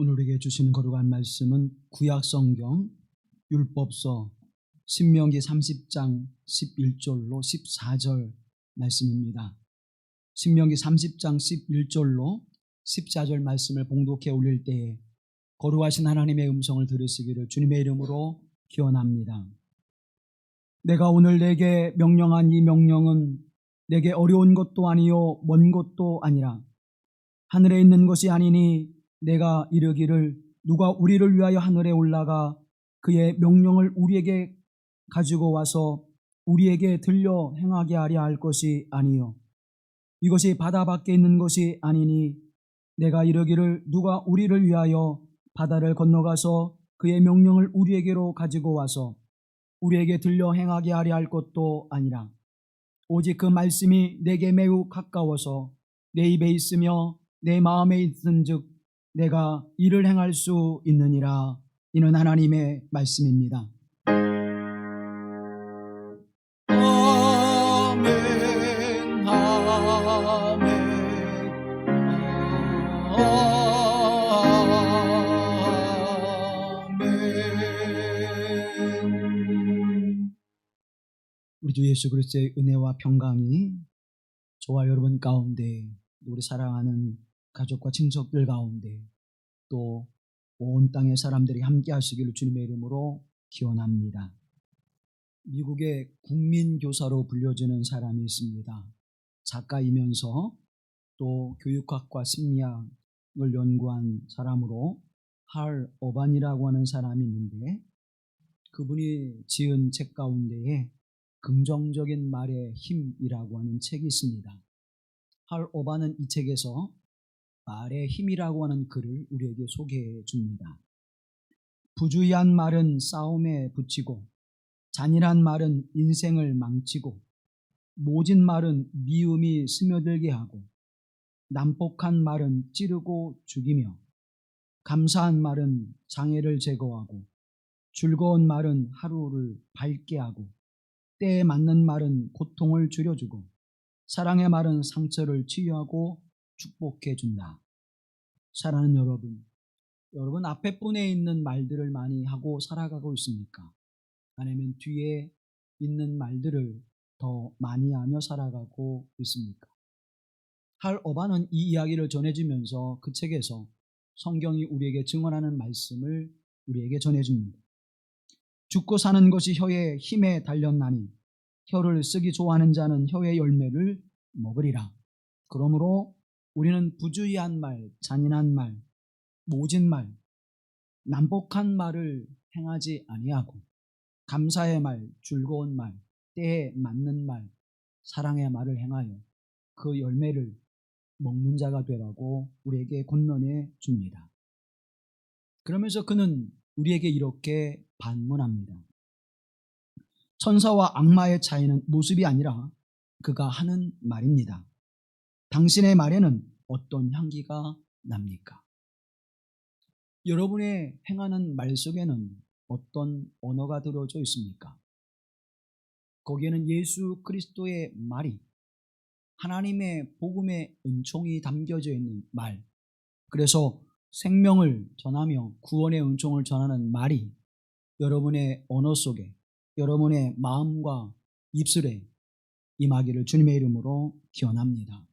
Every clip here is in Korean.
오늘 우리에게 주시는 거룩한 말씀은 구약성경 율법서 신명기 30장 11절로 14절 말씀입니다. 신명기 30장 11절로 14절 말씀을 봉독해 올릴 때에 거룩하신 하나님의 음성을 들으시기를 주님의 이름으로 기원합니다. 내가 오늘 내게 명령한 이 명령은 내게 어려운 것도 아니요 먼 것도 아니라 하늘에 있는 것이 아니니 내가 이르기를 누가 우리를 위하여 하늘에 올라가 그의 명령을 우리에게 가지고 와서 우리에게 들려 행하게 하려 할 것이 아니요 이것이 바다 밖에 있는 것이 아니니 내가 이르기를 누가 우리를 위하여 바다를 건너가서 그의 명령을 우리에게로 가지고 와서 우리에게 들려 행하게 하려 할 것도 아니라 오직 그 말씀이 내게 매우 가까워서 내 입에 있으며 내 마음에 있은즉 내가 이를 행할 수 있느니라. 이는 하나님의 말씀입니다. 아멘, 아멘, 아멘. 우리 주 예수 그리스도의 은혜와 평강이 저와 여러분 가운데, 우리 사랑하는 가족과 친척들 가운데 또 온 땅의 사람들이 함께 하시기를 주님의 이름으로 기원합니다. 미국의 국민교사로 불려지는 사람이 있습니다. 작가이면서 또 교육학과 심리학을 연구한 사람으로 할 어반이라고 하는 사람이 있는데, 그분이 지은 책 가운데에 긍정적인 말의 힘이라고 하는 책이 있습니다. 할 어반은 이 책에서 말의 힘이라고 하는 글을 우리에게 소개해 줍니다. 부주의한 말은 싸움에 붙이고, 잔인한 말은 인생을 망치고, 모진 말은 미움이 스며들게 하고, 난폭한 말은 찌르고 죽이며, 감사한 말은 장애를 제거하고, 즐거운 말은 하루를 밝게 하고, 때에 맞는 말은 고통을 줄여주고, 사랑의 말은 상처를 치유하고 축복해 준다. 사랑하는 여러분 앞에 분에 있는 말들을 많이 하고 살아가고 있습니까? 아니면 뒤에 있는 말들을 더 많이 하며 살아가고 있습니까? 할 어반은 이 이야기를 전해주면서 그 책에서 성경이 우리에게 증언하는 말씀을 우리에게 전해줍니다. 죽고 사는 것이 혀의 힘에 달렸나니 혀를 쓰기 좋아하는 자는 혀의 열매를 먹으리라. 그러므로 우리는 부주의한 말, 잔인한 말, 모진 말, 난폭한 말을 행하지 아니하고 감사의 말, 즐거운 말, 때에 맞는 말, 사랑의 말을 행하여 그 열매를 먹는 자가 되라고 우리에게 권면해 줍니다. 그러면서 그는 우리에게 이렇게 반문합니다. 천사와 악마의 차이는 모습이 아니라 그가 하는 말입니다. 당신의 말에는 어떤 향기가 납니까? 여러분의 행하는 말 속에는 어떤 언어가 들어져 있습니까? 거기에는 예수 그리스도의 말이, 하나님의 복음의 은총이 담겨져 있는 말, 그래서 생명을 전하며 구원의 은총을 전하는 말이 여러분의 언어 속에, 여러분의 마음과 입술에 임하기를 주님의 이름으로 기원합니다.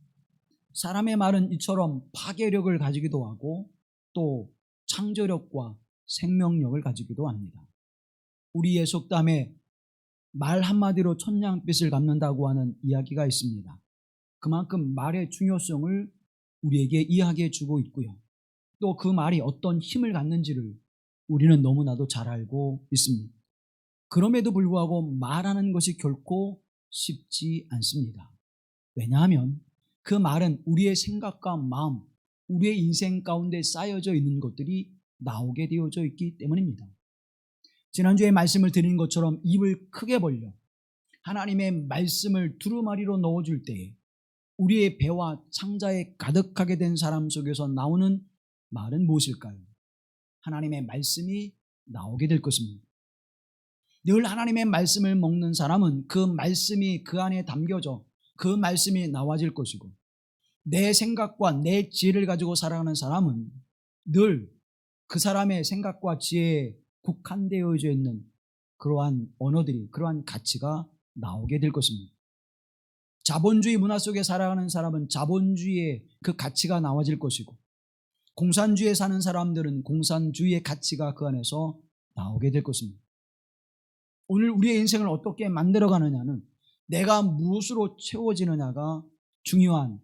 사람의 말은 이처럼 파괴력을 가지기도 하고 또 창조력과 생명력을 가지기도 합니다. 우리의 속담에 말 한마디로 천냥빚을 갚는다고 하는 이야기가 있습니다. 그만큼 말의 중요성을 우리에게 이야기해 주고 있고요. 또 그 말이 어떤 힘을 갖는지를 우리는 너무나도 잘 알고 있습니다. 그럼에도 불구하고 말하는 것이 결코 쉽지 않습니다. 왜냐하면 그 말은 우리의 생각과 마음, 우리의 인생 가운데 쌓여져 있는 것들이 나오게 되어져 있기 때문입니다. 지난주에 말씀을 드린 것처럼 입을 크게 벌려 하나님의 말씀을 두루마리로 넣어줄 때에 우리의 배와 창자에 가득하게 된 사람 속에서 나오는 말은 무엇일까요? 하나님의 말씀이 나오게 될 것입니다. 늘 하나님의 말씀을 먹는 사람은 그 말씀이 그 안에 담겨져 그 말씀이 나와질 것이고, 내 생각과 내 지혜를 가지고 살아가는 사람은 늘 그 사람의 생각과 지혜에 국한되어져 있는 그러한 언어들이, 그러한 가치가 나오게 될 것입니다. 자본주의 문화 속에 살아가는 사람은 자본주의의 그 가치가 나와질 것이고, 공산주의에 사는 사람들은 공산주의의 가치가 그 안에서 나오게 될 것입니다. 오늘 우리의 인생을 어떻게 만들어가느냐는 내가 무엇으로 채워지느냐가 중요한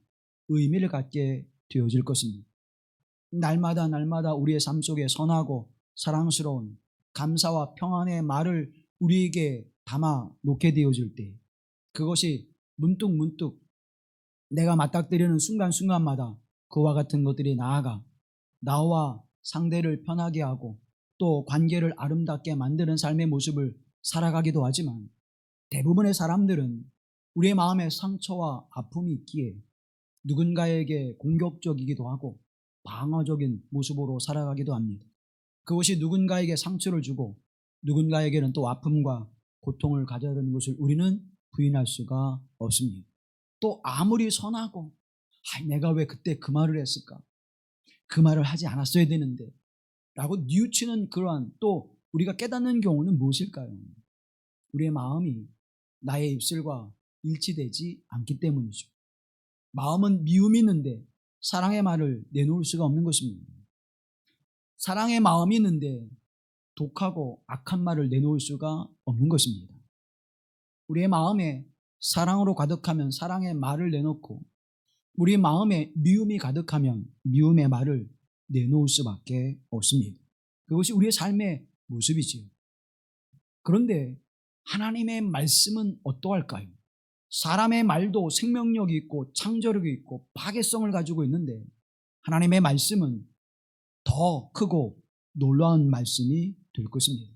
의미를 갖게 되어질 것입니다. 날마다 우리의 삶 속에 선하고 사랑스러운 감사와 평안의 말을 우리에게 담아 놓게 되어질 때, 그것이 문득 내가 맞닥뜨리는 순간순간마다 그와 같은 것들이 나아가 나와 상대를 편하게 하고 또 관계를 아름답게 만드는 삶의 모습을 살아가기도 하지만, 대부분의 사람들은 우리의 마음에 상처와 아픔이 있기에 누군가에게 공격적이기도 하고 방어적인 모습으로 살아가기도 합니다. 그것이 누군가에게 상처를 주고 누군가에게는 또 아픔과 고통을 가져다는 것을 우리는 부인할 수가 없습니다. 또 아무리 선하고 내가 왜 그때 그 말을 했을까? 그 말을 하지 않았어야 되는데 라고 뉘우치는 그러한, 또 우리가 깨닫는 경우는 무엇일까요? 우리의 마음이 나의 입술과 일치되지 않기 때문이죠. 마음은 미움이 있는데 사랑의 말을 내놓을 수가 없는 것입니다. 사랑의 마음이 있는데 독하고 악한 말을 내놓을 수가 없는 것입니다. 우리의 마음에 사랑으로 가득하면 사랑의 말을 내놓고, 우리 마음에 미움이 가득하면 미움의 말을 내놓을 수밖에 없습니다. 그것이 우리의 삶의 모습이지요. 그런데 하나님의 말씀은 어떠할까요? 사람의 말도 생명력이 있고 창조력이 있고 파괴성을 가지고 있는데, 하나님의 말씀은 더 크고 놀라운 말씀이 될 것입니다.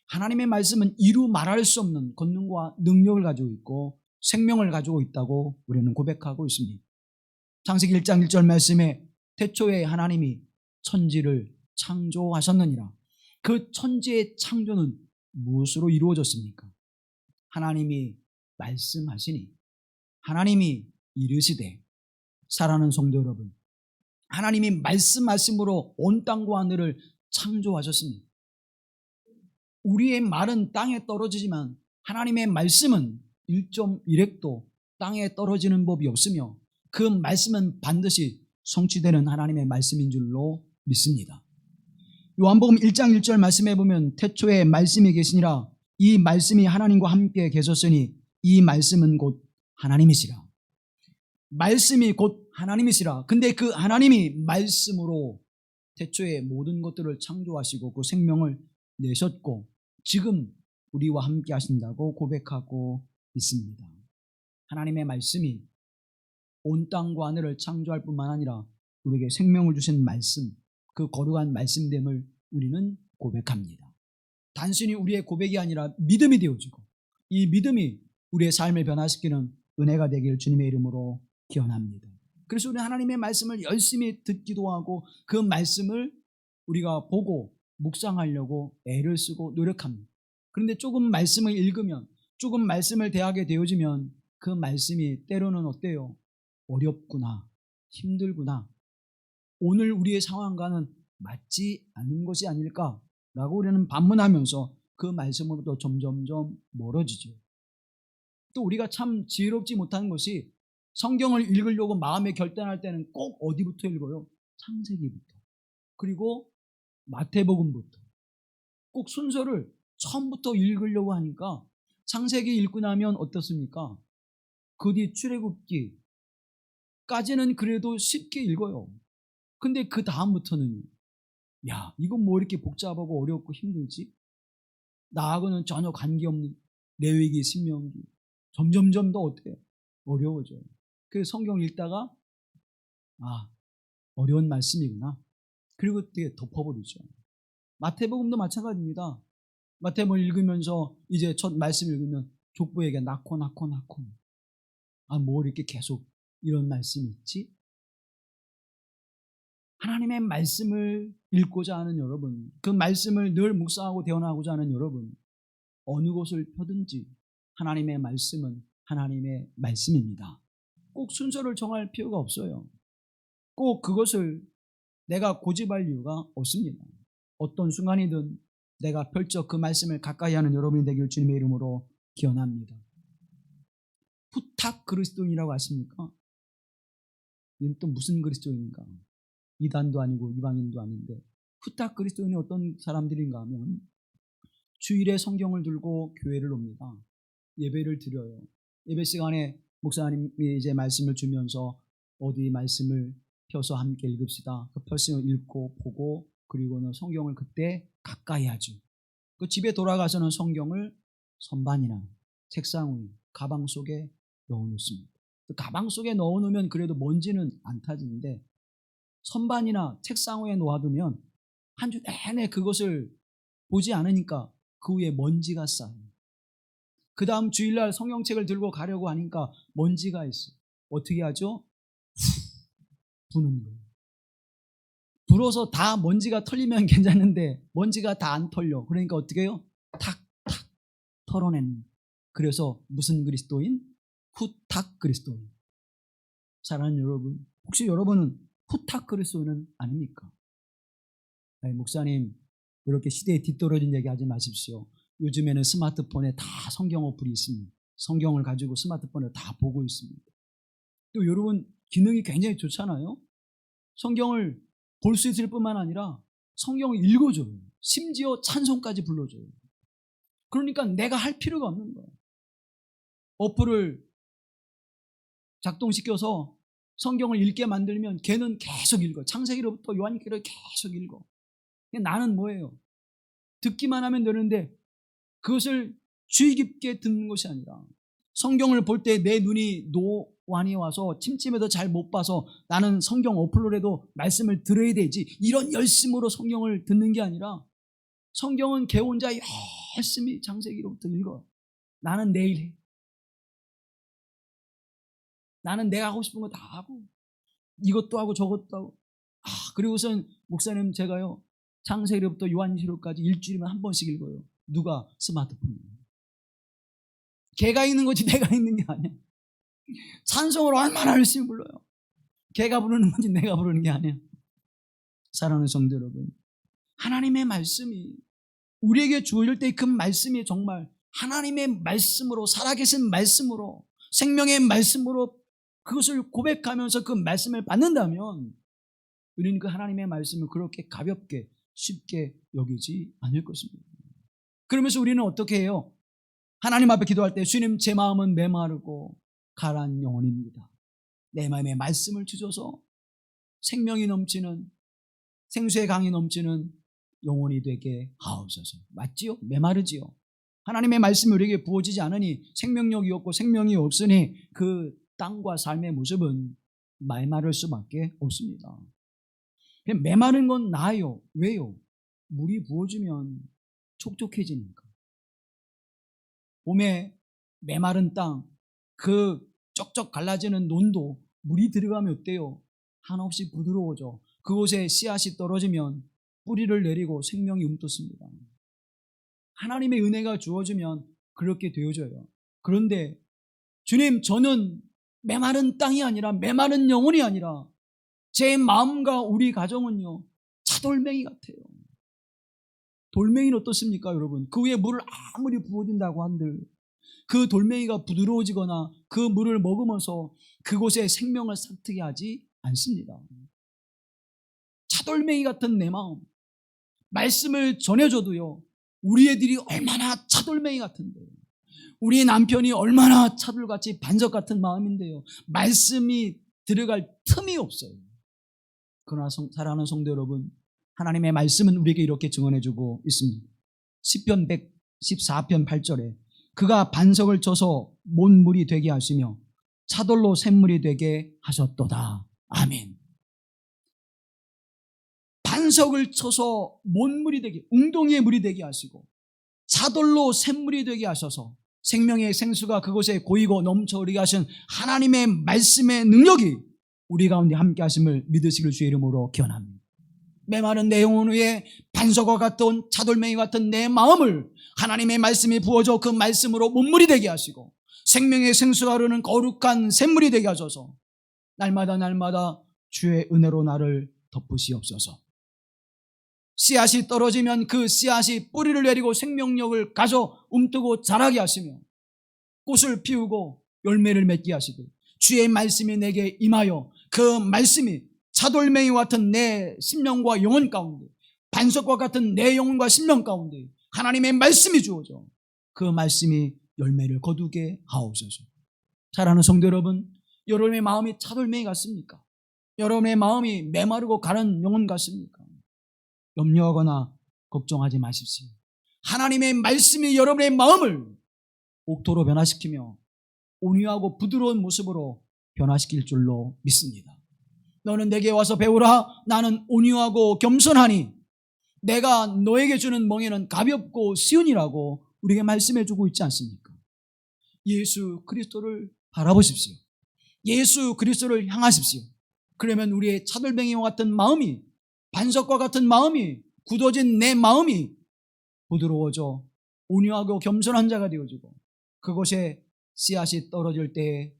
하나님의 말씀은 이루 말할 수 없는 권능과 능력을 가지고 있고 생명을 가지고 있다고 우리는 고백하고 있습니다. 창세기 1장 1절 말씀에 태초에 하나님이 천지를 창조하셨느니라. 그 천지의 창조는 무엇으로 이루어졌습니까? 하나님이 말씀하시니, 하나님이 이르시되. 사랑하는 성도 여러분, 하나님이 말씀으로 온 땅과 하늘을 창조하셨습니다. 우리의 말은 땅에 떨어지지만 하나님의 말씀은 1.1획도 땅에 떨어지는 법이 없으며 그 말씀은 반드시 성취되는 하나님의 말씀인 줄로 믿습니다. 요한복음 1장 1절 말씀해 보면 태초에 말씀이 계시니라. 이 말씀이 하나님과 함께 계셨으니 이 말씀은 곧 하나님이시라. 말씀이 곧 하나님이시라. 근데 그 하나님이 말씀으로 태초에 모든 것들을 창조하시고 그 생명을 내셨고 지금 우리와 함께 하신다고 고백하고 있습니다. 하나님의 말씀이 온 땅과 하늘을 창조할 뿐만 아니라 우리에게 생명을 주신 말씀, 그 거룩한 말씀됨을 우리는 고백합니다. 단순히 우리의 고백이 아니라 믿음이 되어지고 이 믿음이 우리의 삶을 변화시키는 은혜가 되길 주님의 이름으로 기원합니다. 그래서 우리 하나님의 말씀을 열심히 듣기도 하고 그 말씀을 우리가 보고 묵상하려고 애를 쓰고 노력합니다. 그런데 조금 말씀을 읽으면, 조금 말씀을 대하게 되어지면 그 말씀이 때로는 어때요? 어렵구나, 힘들구나, 오늘 우리의 상황과는 맞지 않는 것이 아닐까라고 우리는 반문하면서 그 말씀으로도 점점점 멀어지죠. 또 우리가 참 지혜롭지 못한 것이 성경을 읽으려고 마음에 결단할 때는 꼭 어디부터 읽어요? 창세기부터, 그리고 마태복음부터 꼭 순서를 처음부터 읽으려고 하니까 창세기 읽고 나면 어떻습니까? 그 뒤 출애굽기까지는 그래도 쉽게 읽어요. 근데 그 다음부터는 이건 뭐 이렇게 복잡하고 어렵고 힘들지? 나하고는 전혀 관계없는 레위기, 신명기 점점점 더 어때요? 어려워져요. 그래서 성경 읽다가 어려운 말씀이구나, 그리고 되게 덮어버리죠. 마태복음도 마찬가지입니다. 마태복음 읽으면서 이제 첫 말씀 읽으면 족보에게 낳고 뭐 이렇게 계속 이런 말씀이 있지? 하나님의 말씀을 읽고자 하는 여러분, 그 말씀을 늘 묵상하고 대언하고자 하는 여러분, 어느 곳을 펴든지 하나님의 말씀은 하나님의 말씀입니다. 꼭 순서를 정할 필요가 없어요. 꼭 그것을 내가 고집할 이유가 없습니다. 어떤 순간이든 내가 펼쳐 그 말씀을 가까이 하는 여러분이 되길 주님의 이름으로 기원합니다. 후탁 그리스도인이라고 아십니까? 이건 또 무슨 그리스도인인가? 이단도 아니고 이방인도 아닌데 후탁 그리스도인이 어떤 사람들인가 하면 주일에 성경을 들고 교회를 옵니다. 예배를 드려요. 예배 시간에 목사님이 이제 말씀을 주면서 어디 말씀을 펴서 함께 읽읍시다. 그 펴서 읽고 보고 그리고는 성경을 그때 가까이 하죠. 그 집에 돌아가서는 성경을 선반이나 책상 위, 가방 속에 넣어놓습니다. 그 가방 속에 넣어놓으면 그래도 먼지는 안 타지는데 선반이나 책상 위에 놓아두면 한 주 내내 그것을 보지 않으니까 그 위에 먼지가 쌓여요. 그 다음 주일날 성경책을 들고 가려고 하니까 먼지가 있어요. 어떻게 하죠? 부는 거예요. 불어서 다 먼지가 털리면 괜찮은데 먼지가 다 안 털려. 그러니까 어떻게 해요? 탁탁 털어내는. 그래서 무슨 그리스도인? 후탁 그리스도인. 사랑하는 여러분, 혹시 여러분은 후탁 그리스도인은 아닙니까? 아니, 목사님 이렇게 시대에 뒤떨어진 얘기 하지 마십시오. 요즘에는 스마트폰에 다 성경 어플이 있습니다. 성경을 가지고 스마트폰에 다 보고 있습니다. 또 여러분 기능이 굉장히 좋잖아요. 성경을 볼 수 있을 뿐만 아니라 성경을 읽어줘요. 심지어 찬송까지 불러줘요. 그러니까 내가 할 필요가 없는 거예요. 어플을 작동시켜서 성경을 읽게 만들면 걔는 계속 읽어. 창세기로부터 요한계시를 계속 읽어. 나는 뭐예요? 듣기만 하면 되는데 그것을 주의 깊게 듣는 것이 아니라 성경을 볼 때 내 눈이 노안이 와서 침침해도 잘 못 봐서 나는 성경 어플로라도 말씀을 들어야 되지, 이런 열심으로 성경을 듣는 게 아니라 성경은 걔 혼자 열심히 창세기로부터 읽어요. 나는 내일 해. 나는 내가 하고 싶은 거 다 하고 이것도 하고 저것도 하고 그리고선 목사님 제가요 창세기로부터 요한계시록까지 일주일이면 한 번씩 읽어요. 누가? 스마트폰이에요. 걔가 읽는 거지 내가 읽는 게 아니야. 찬송을 얼마나 열심히 불러요. 걔가 부르는 건지 내가 부르는 게 아니야. 사랑하는 성도 여러분, 하나님의 말씀이 우리에게 주어질 때 그 말씀이 정말 하나님의 말씀으로, 살아계신 말씀으로, 생명의 말씀으로 그것을 고백하면서 그 말씀을 받는다면 우리는 그 하나님의 말씀을 그렇게 가볍게 쉽게 여기지 않을 것입니다. 그러면서 우리는 어떻게 해요? 하나님 앞에 기도할 때 주님, 제 마음은 메마르고 가라앉은 영혼입니다. 내 마음에 말씀을 주셔서 생명이 넘치는, 생수의 강이 넘치는 영혼이 되게 하옵소서. 맞지요? 메마르지요. 하나님의 말씀이 우리에게 부어지지 않으니 생명력이 없고 생명이 없으니 그 땅과 삶의 모습은 메마를 수밖에 없습니다. 메마른 건 나아요. 왜요? 물이 부어주면 촉촉해지니까. 봄에 메마른 땅, 그 쩍쩍 갈라지는 논도 물이 들어가면 어때요? 한없이 부드러워져. 그곳에 씨앗이 떨어지면 뿌리를 내리고 생명이 움돋습니다. 하나님의 은혜가 주어지면 그렇게 되어져요. 그런데 주님, 저는 메마른 땅이 아니라, 메마른 영혼이 아니라 제 마음과 우리 가정은요 차돌멩이 같아요. 돌멩이는 어떻습니까 여러분? 그 위에 물을 아무리 부어준다고 한들 그 돌멩이가 부드러워지거나 그 물을 먹으면서 그곳에 생명을 싹트게 하지 않습니다. 차돌멩이 같은 내 마음, 말씀을 전해줘도요 우리 애들이 얼마나 차돌멩이 같은데요, 우리 남편이 얼마나 차돌같이 반석 같은 마음인데요 말씀이 들어갈 틈이 없어요. 그러나 사랑하는 성도 여러분, 하나님의 말씀은 우리에게 이렇게 증언해주고 있습니다. 시편 114편 8절에 그가 반석을 쳐서 못물이 되게 하시며 차돌로 샘물이 되게 하셨도다. 아멘. 반석을 쳐서 못물이 되게, 웅덩이의 물이 되게 하시고 차돌로 샘물이 되게 하셔서 생명의 생수가 그곳에 고이고 넘쳐 흐르게 하신 하나님의 말씀의 능력이 우리 가운데 함께 하심을 믿으시길 주의 이름으로 기원합니다. 메마른 내 영혼 위에 반석과 같은 차돌멩이 같은 내 마음을 하나님의 말씀이 부어져 그 말씀으로 못물이 되게 하시고 생명의 생수가 흐르는 거룩한 샘물이 되게 하셔서 날마다 주의 은혜로 나를 덮으시옵소서. 씨앗이 떨어지면 그 씨앗이 뿌리를 내리고 생명력을 가져 움트고 자라게 하시며 꽃을 피우고 열매를 맺게 하시듯 주의 말씀이 내게 임하여 그 말씀이 차돌멩이와 같은 내 심령과 영혼 가운데, 반석과 같은 내 영혼과 심령 가운데 하나님의 말씀이 주어져 그 말씀이 열매를 거두게 하옵소서. 사랑하는 성도 여러분, 여러분의 마음이 차돌멩이 같습니까? 여러분의 마음이 메마르고 가는 영혼 같습니까? 염려하거나 걱정하지 마십시오. 하나님의 말씀이 여러분의 마음을 옥토로 변화시키며 온유하고 부드러운 모습으로 변화시킬 줄로 믿습니다. 너는 내게 와서 배우라. 나는 온유하고 겸손하니 내가 너에게 주는 멍에는 가볍고 쉬우니라고 우리에게 말씀해 주고 있지 않습니까? 예수 그리스도를 바라보십시오. 예수 그리스도를 향하십시오. 그러면 우리의 차돌뱅이와 같은 마음이, 반석과 같은 마음이, 굳어진 내 마음이 부드러워져 온유하고 겸손한 자가 되어지고 그곳에 씨앗이 떨어질 때에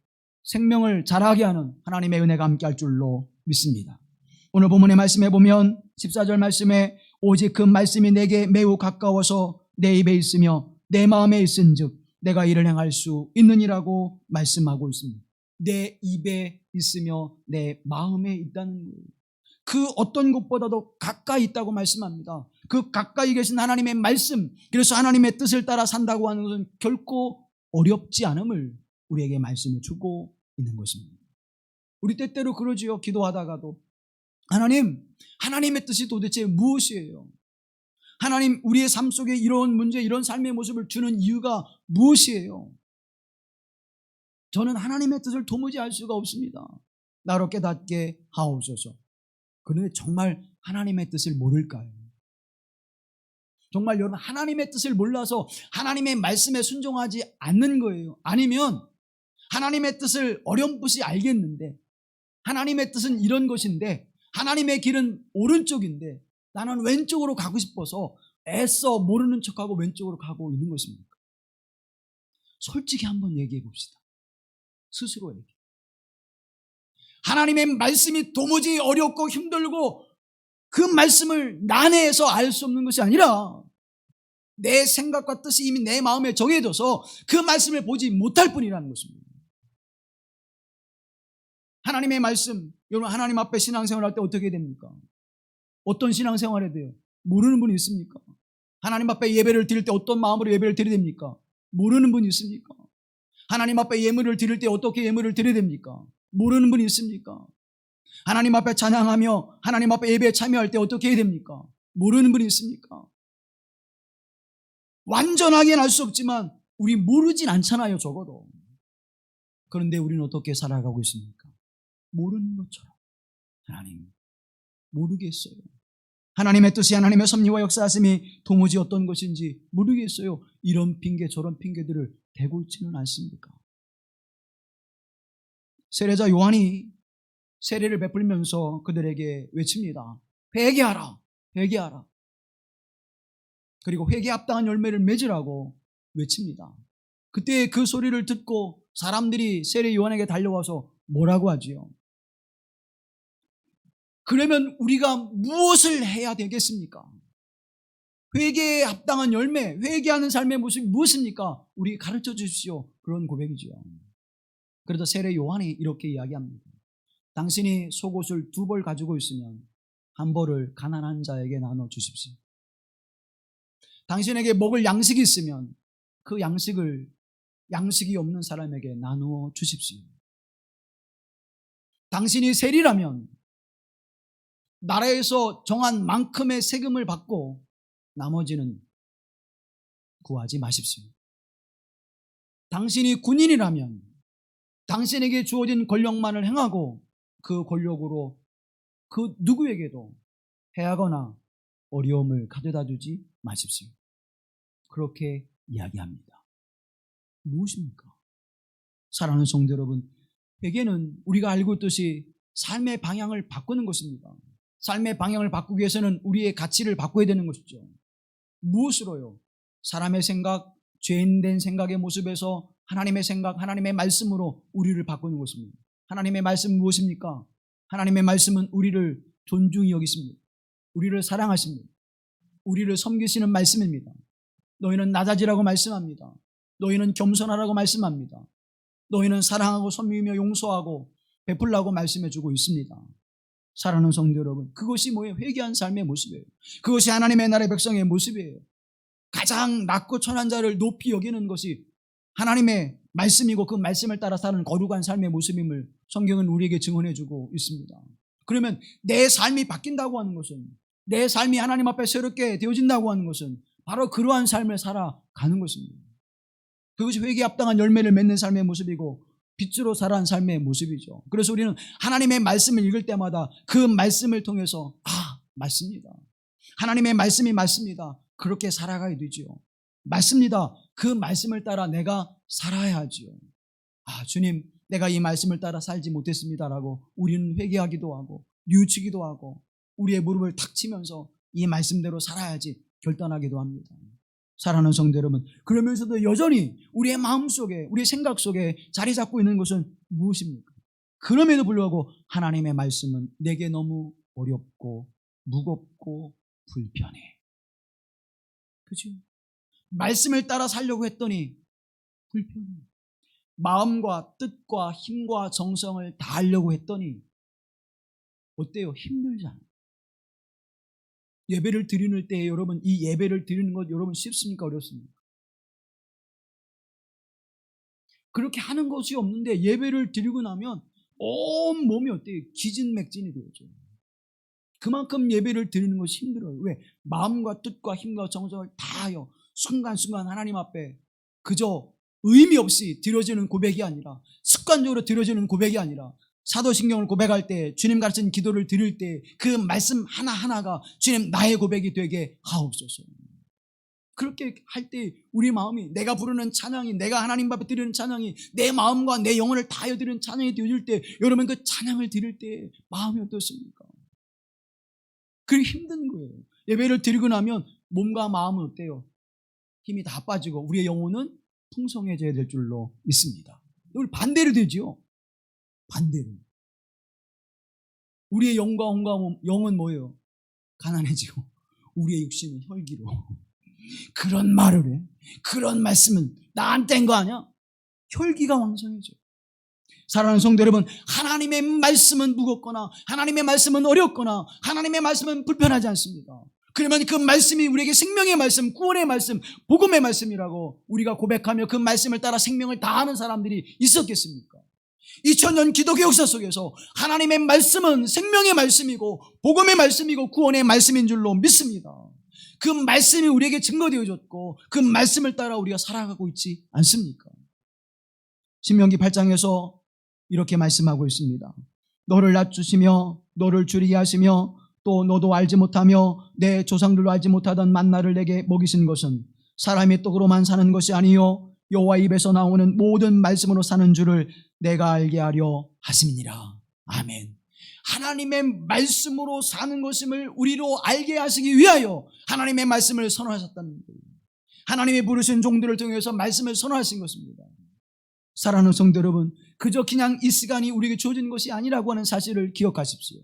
생명을 자라게 하는 하나님의 은혜가 함께할 줄로 믿습니다. 오늘 본문의 말씀에 보면 14절 말씀에 오직 그 말씀이 내게 매우 가까워서 내 입에 있으며 내 마음에 있은즉 내가 이를 행할 수 있느니라고 말씀하고 있습니다. 내 입에 있으며 내 마음에 있다는 거예요. 그 어떤 것보다도 가까이 있다고 말씀합니다. 그 가까이 계신 하나님의 말씀, 그래서 하나님의 뜻을 따라 산다고 하는 것은 결코 어렵지 않음을 우리에게 말씀해 주고 있는 것입니다. 우리 때때로 그러지요. 기도하다가도 하나님의 뜻이 도대체 무엇이에요? 하나님, 우리의 삶 속에 이런 문제, 이런 삶의 모습을 주는 이유가 무엇이에요? 저는 하나님의 뜻을 도무지 알 수가 없습니다. 나로 깨닫게 하옵소서. 그런데 정말 하나님의 뜻을 모를까요? 정말 여러분 하나님의 뜻을 몰라서 하나님의 말씀에 순종하지 않는 거예요? 아니면 하나님의 뜻을 어렴풋이 알겠는데 하나님의 뜻은 이런 것인데 하나님의 길은 오른쪽인데 나는 왼쪽으로 가고 싶어서 애써 모르는 척하고 왼쪽으로 가고 있는 것입니까? 솔직히 한번 얘기해 봅시다. 스스로에게. 하나님의 말씀이 도무지 어렵고 힘들고 그 말씀을 난해해서 알 수 없는 것이 아니라 내 생각과 뜻이 이미 내 마음에 정해져서 그 말씀을 보지 못할 뿐이라는 것입니다. 하나님의 말씀, 여러분 하나님 앞에 신앙생활 할 때 어떻게 됩니까? 어떤 신앙생활에 돼요? 모르는 분이 있습니까? 하나님 앞에 예배를 드릴 때 어떤 마음으로 예배를 드려야 됩니까? 모르는 분이 있습니까? 하나님 앞에 예물을 드릴 때 어떻게 예물을 드려야 됩니까? 모르는 분이 있습니까? 하나님 앞에 찬양하며 하나님 앞에 예배에 참여할 때 어떻게 해야 됩니까? 모르는 분이 있습니까? 완전하게는 알 수 없지만 우리 모르진 않잖아요, 적어도. 그런데 우리는 어떻게 살아가고 있습니까? 모르는 것처럼. 하나님, 모르겠어요. 하나님의 뜻이 하나님의 섭리와 역사하심이 도무지 어떤 것인지 모르겠어요. 이런 핑계 저런 핑계들을 대고 있지는 않습니까? 세례자 요한이 세례를 베풀면서 그들에게 외칩니다. 회개하라, 회개하라. 그리고 회개에 합당한 열매를 맺으라고 외칩니다. 그때 그 소리를 듣고 사람들이 세례 요한에게 달려와서 뭐라고 하지요? 그러면 우리가 무엇을 해야 되겠습니까? 회개에 합당한 열매, 회개하는 삶의 모습이 무엇입니까? 우리 가르쳐 주십시오. 그런 고백이죠. 그래서 세례 요한이 이렇게 이야기합니다. 당신이 속옷을 2벌 가지고 있으면 1벌을 가난한 자에게 나눠 주십시오. 당신에게 먹을 양식이 있으면 그 양식을 양식이 없는 사람에게 나누어 주십시오. 당신이 세리라면 나라에서 정한 만큼의 세금을 받고 나머지는 구하지 마십시오. 당신이 군인이라면 당신에게 주어진 권력만을 행하고 그 권력으로 그 누구에게도 해하거나 어려움을 가져다 주지 마십시오. 그렇게 이야기합니다. 무엇입니까? 사랑하는 성도 여러분, 회개는 우리가 알고 있듯이 삶의 방향을 바꾸는 것입니다. 삶의 방향을 바꾸기 위해서는 우리의 가치를 바꿔야 되는 것이죠. 무엇으로요? 사람의 생각, 죄인된 생각의 모습에서 하나님의 생각, 하나님의 말씀으로 우리를 바꾸는 것입니다. 하나님의 말씀은 무엇입니까? 하나님의 말씀은 우리를 존중히 여기십니다. 우리를 사랑하십니다. 우리를 섬기시는 말씀입니다. 너희는 낮아지라고 말씀합니다. 너희는 겸손하라고 말씀합니다. 너희는 사랑하고 섬기며 용서하고 베풀라고 말씀해주고 있습니다. 사랑하는 성도 여러분, 그것이 뭐예요? 회개한 삶의 모습이에요. 그것이 하나님의 나라의 백성의 모습이에요. 가장 낮고 천한 자를 높이 여기는 것이 하나님의 말씀이고 그 말씀을 따라 사는 거룩한 삶의 모습임을 성경은 우리에게 증언해주고 있습니다. 그러면 내 삶이 바뀐다고 하는 것은, 내 삶이 하나님 앞에 새롭게 되어진다고 하는 것은 바로 그러한 삶을 살아가는 것입니다. 그것이 회개에 합당한 열매를 맺는 삶의 모습이고 빛으로 살아가는 삶의 모습이죠. 그래서 우리는 하나님의 말씀을 읽을 때마다 그 말씀을 통해서 맞습니다. 하나님의 말씀이 맞습니다. 그렇게 살아가야 되죠. 맞습니다. 그 말씀을 따라 내가 살아야 하지요. 주님, 내가 이 말씀을 따라 살지 못했습니다라고 우리는 회개하기도 하고 뉘우치기도 하고 우리의 무릎을 탁 치면서 이 말씀대로 살아야지 결단하기도 합니다. 사랑하는 성도 여러분, 그러면서도 여전히 우리의 마음속에, 우리의 생각 속에 자리 잡고 있는 것은 무엇입니까? 그럼에도 불구하고 하나님의 말씀은 내게 너무 어렵고 무겁고 불편해. 그렇죠? 말씀을 따라 살려고 했더니 불편해. 마음과 뜻과 힘과 정성을 다하려고 했더니 어때요? 힘들잖아요. 예배를 드리는 때 여러분, 이 예배를 드리는 것 여러분 쉽습니까? 어렵습니까? 그렇게 하는 것이 없는데 예배를 드리고 나면 온 몸이 어때요? 기진맥진이 되죠. 그만큼 예배를 드리는 것이 힘들어요. 왜? 마음과 뜻과 힘과 정성을 다하여 순간순간 하나님 앞에 그저 의미 없이 드려지는 고백이 아니라, 습관적으로 드려지는 고백이 아니라, 사도신경을 고백할 때, 주님 가르친 기도를 드릴 때 그 말씀 하나하나가 주님 나의 고백이 되게 하옵소서. 그렇게 할 때 우리 마음이, 내가 부르는 찬양이, 내가 하나님 앞에 드리는 찬양이 내 마음과 내 영혼을 다하여 드리는 찬양이 되어질 때, 여러분 그 찬양을 드릴 때 마음이 어떻습니까? 그게 힘든 거예요. 예배를 드리고 나면 몸과 마음은 어때요? 힘이 다 빠지고 우리의 영혼은 풍성해져야 될 줄로 믿습니다. 이걸 반대로 되죠. 반대로. 우리의 영과 영은 뭐예요? 가난해지고 우리의 육신은 혈기로. 그런 말을 해. 그런 말씀은 나한테 한 거 아니야? 혈기가 왕성해져. 사랑하는 성도 여러분, 하나님의 말씀은 무겁거나 하나님의 말씀은 어렵거나 하나님의 말씀은 불편하지 않습니다. 그러면 그 말씀이 우리에게 생명의 말씀, 구원의 말씀, 복음의 말씀이라고 우리가 고백하며 그 말씀을 따라 생명을 다하는 사람들이 있었겠습니까? 2000년 기독교 역사 속에서 하나님의 말씀은 생명의 말씀이고 복음의 말씀이고 구원의 말씀인 줄로 믿습니다. 그 말씀이 우리에게 증거되어졌고 그 말씀을 따라 우리가 살아가고 있지 않습니까? 신명기 8장에서 이렇게 말씀하고 있습니다. 너를 낮추시며 너를 줄이게 하시며 또 너도 알지 못하며 내 조상들도 알지 못하던 만나를 내게 먹이신 것은 사람의 떡으로만 사는 것이 아니요 여호와 입에서 나오는 모든 말씀으로 사는 줄을 내가 알게 하려 하심이니라. 아멘. 하나님의 말씀으로 사는 것임을 우리로 알게 하시기 위하여 하나님의 말씀을 선언하셨다는 거예요. 하나님이 부르신 종들을 통해서 말씀을 선언하신 것입니다. 사랑하는 성도 여러분, 그저 그냥 이 시간이 우리에게 주어진 것이 아니라고 하는 사실을 기억하십시오.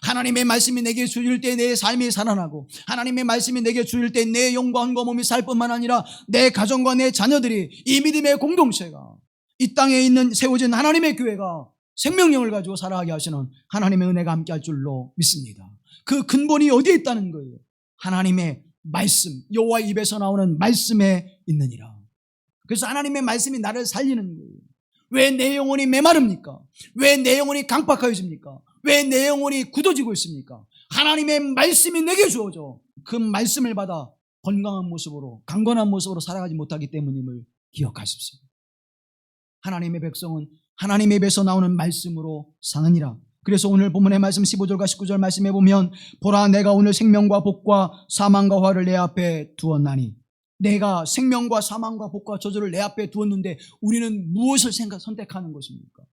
하나님의 말씀이 내게 주일 때 내 삶이 살아나고 하나님의 말씀이 내게 주일 때 내 영과 혼과 몸이 살 뿐만 아니라 내 가정과 내 자녀들이, 이 믿음의 공동체가, 이 땅에 있는 세워진 하나님의 교회가 생명력을 가지고 살아가게 하시는 하나님의 은혜가 함께할 줄로 믿습니다. 그 근본이 어디에 있다는 거예요? 하나님의 말씀, 여호와 입에서 나오는 말씀에 있느니라. 그래서 하나님의 말씀이 나를 살리는 거예요. 왜 내 영혼이 메마릅니까? 왜 내 영혼이 강팍하여집니까? 왜 내 영혼이 굳어지고 있습니까? 하나님의 말씀이 내게 주어져 그 말씀을 받아 건강한 모습으로, 강건한 모습으로 살아가지 못하기 때문임을 기억하십시오. 하나님의 백성은 하나님의 입에서 나오는 말씀으로 사느니라. 그래서 오늘 본문의 말씀 15절과 19절 말씀해 보면, 보라 내가 오늘 생명과 복과 사망과 화를 내 앞에 두었나니. 내가 생명과 사망과 복과 저주를 내 앞에 두었는데 우리는 무엇을 선택하는 것입니까?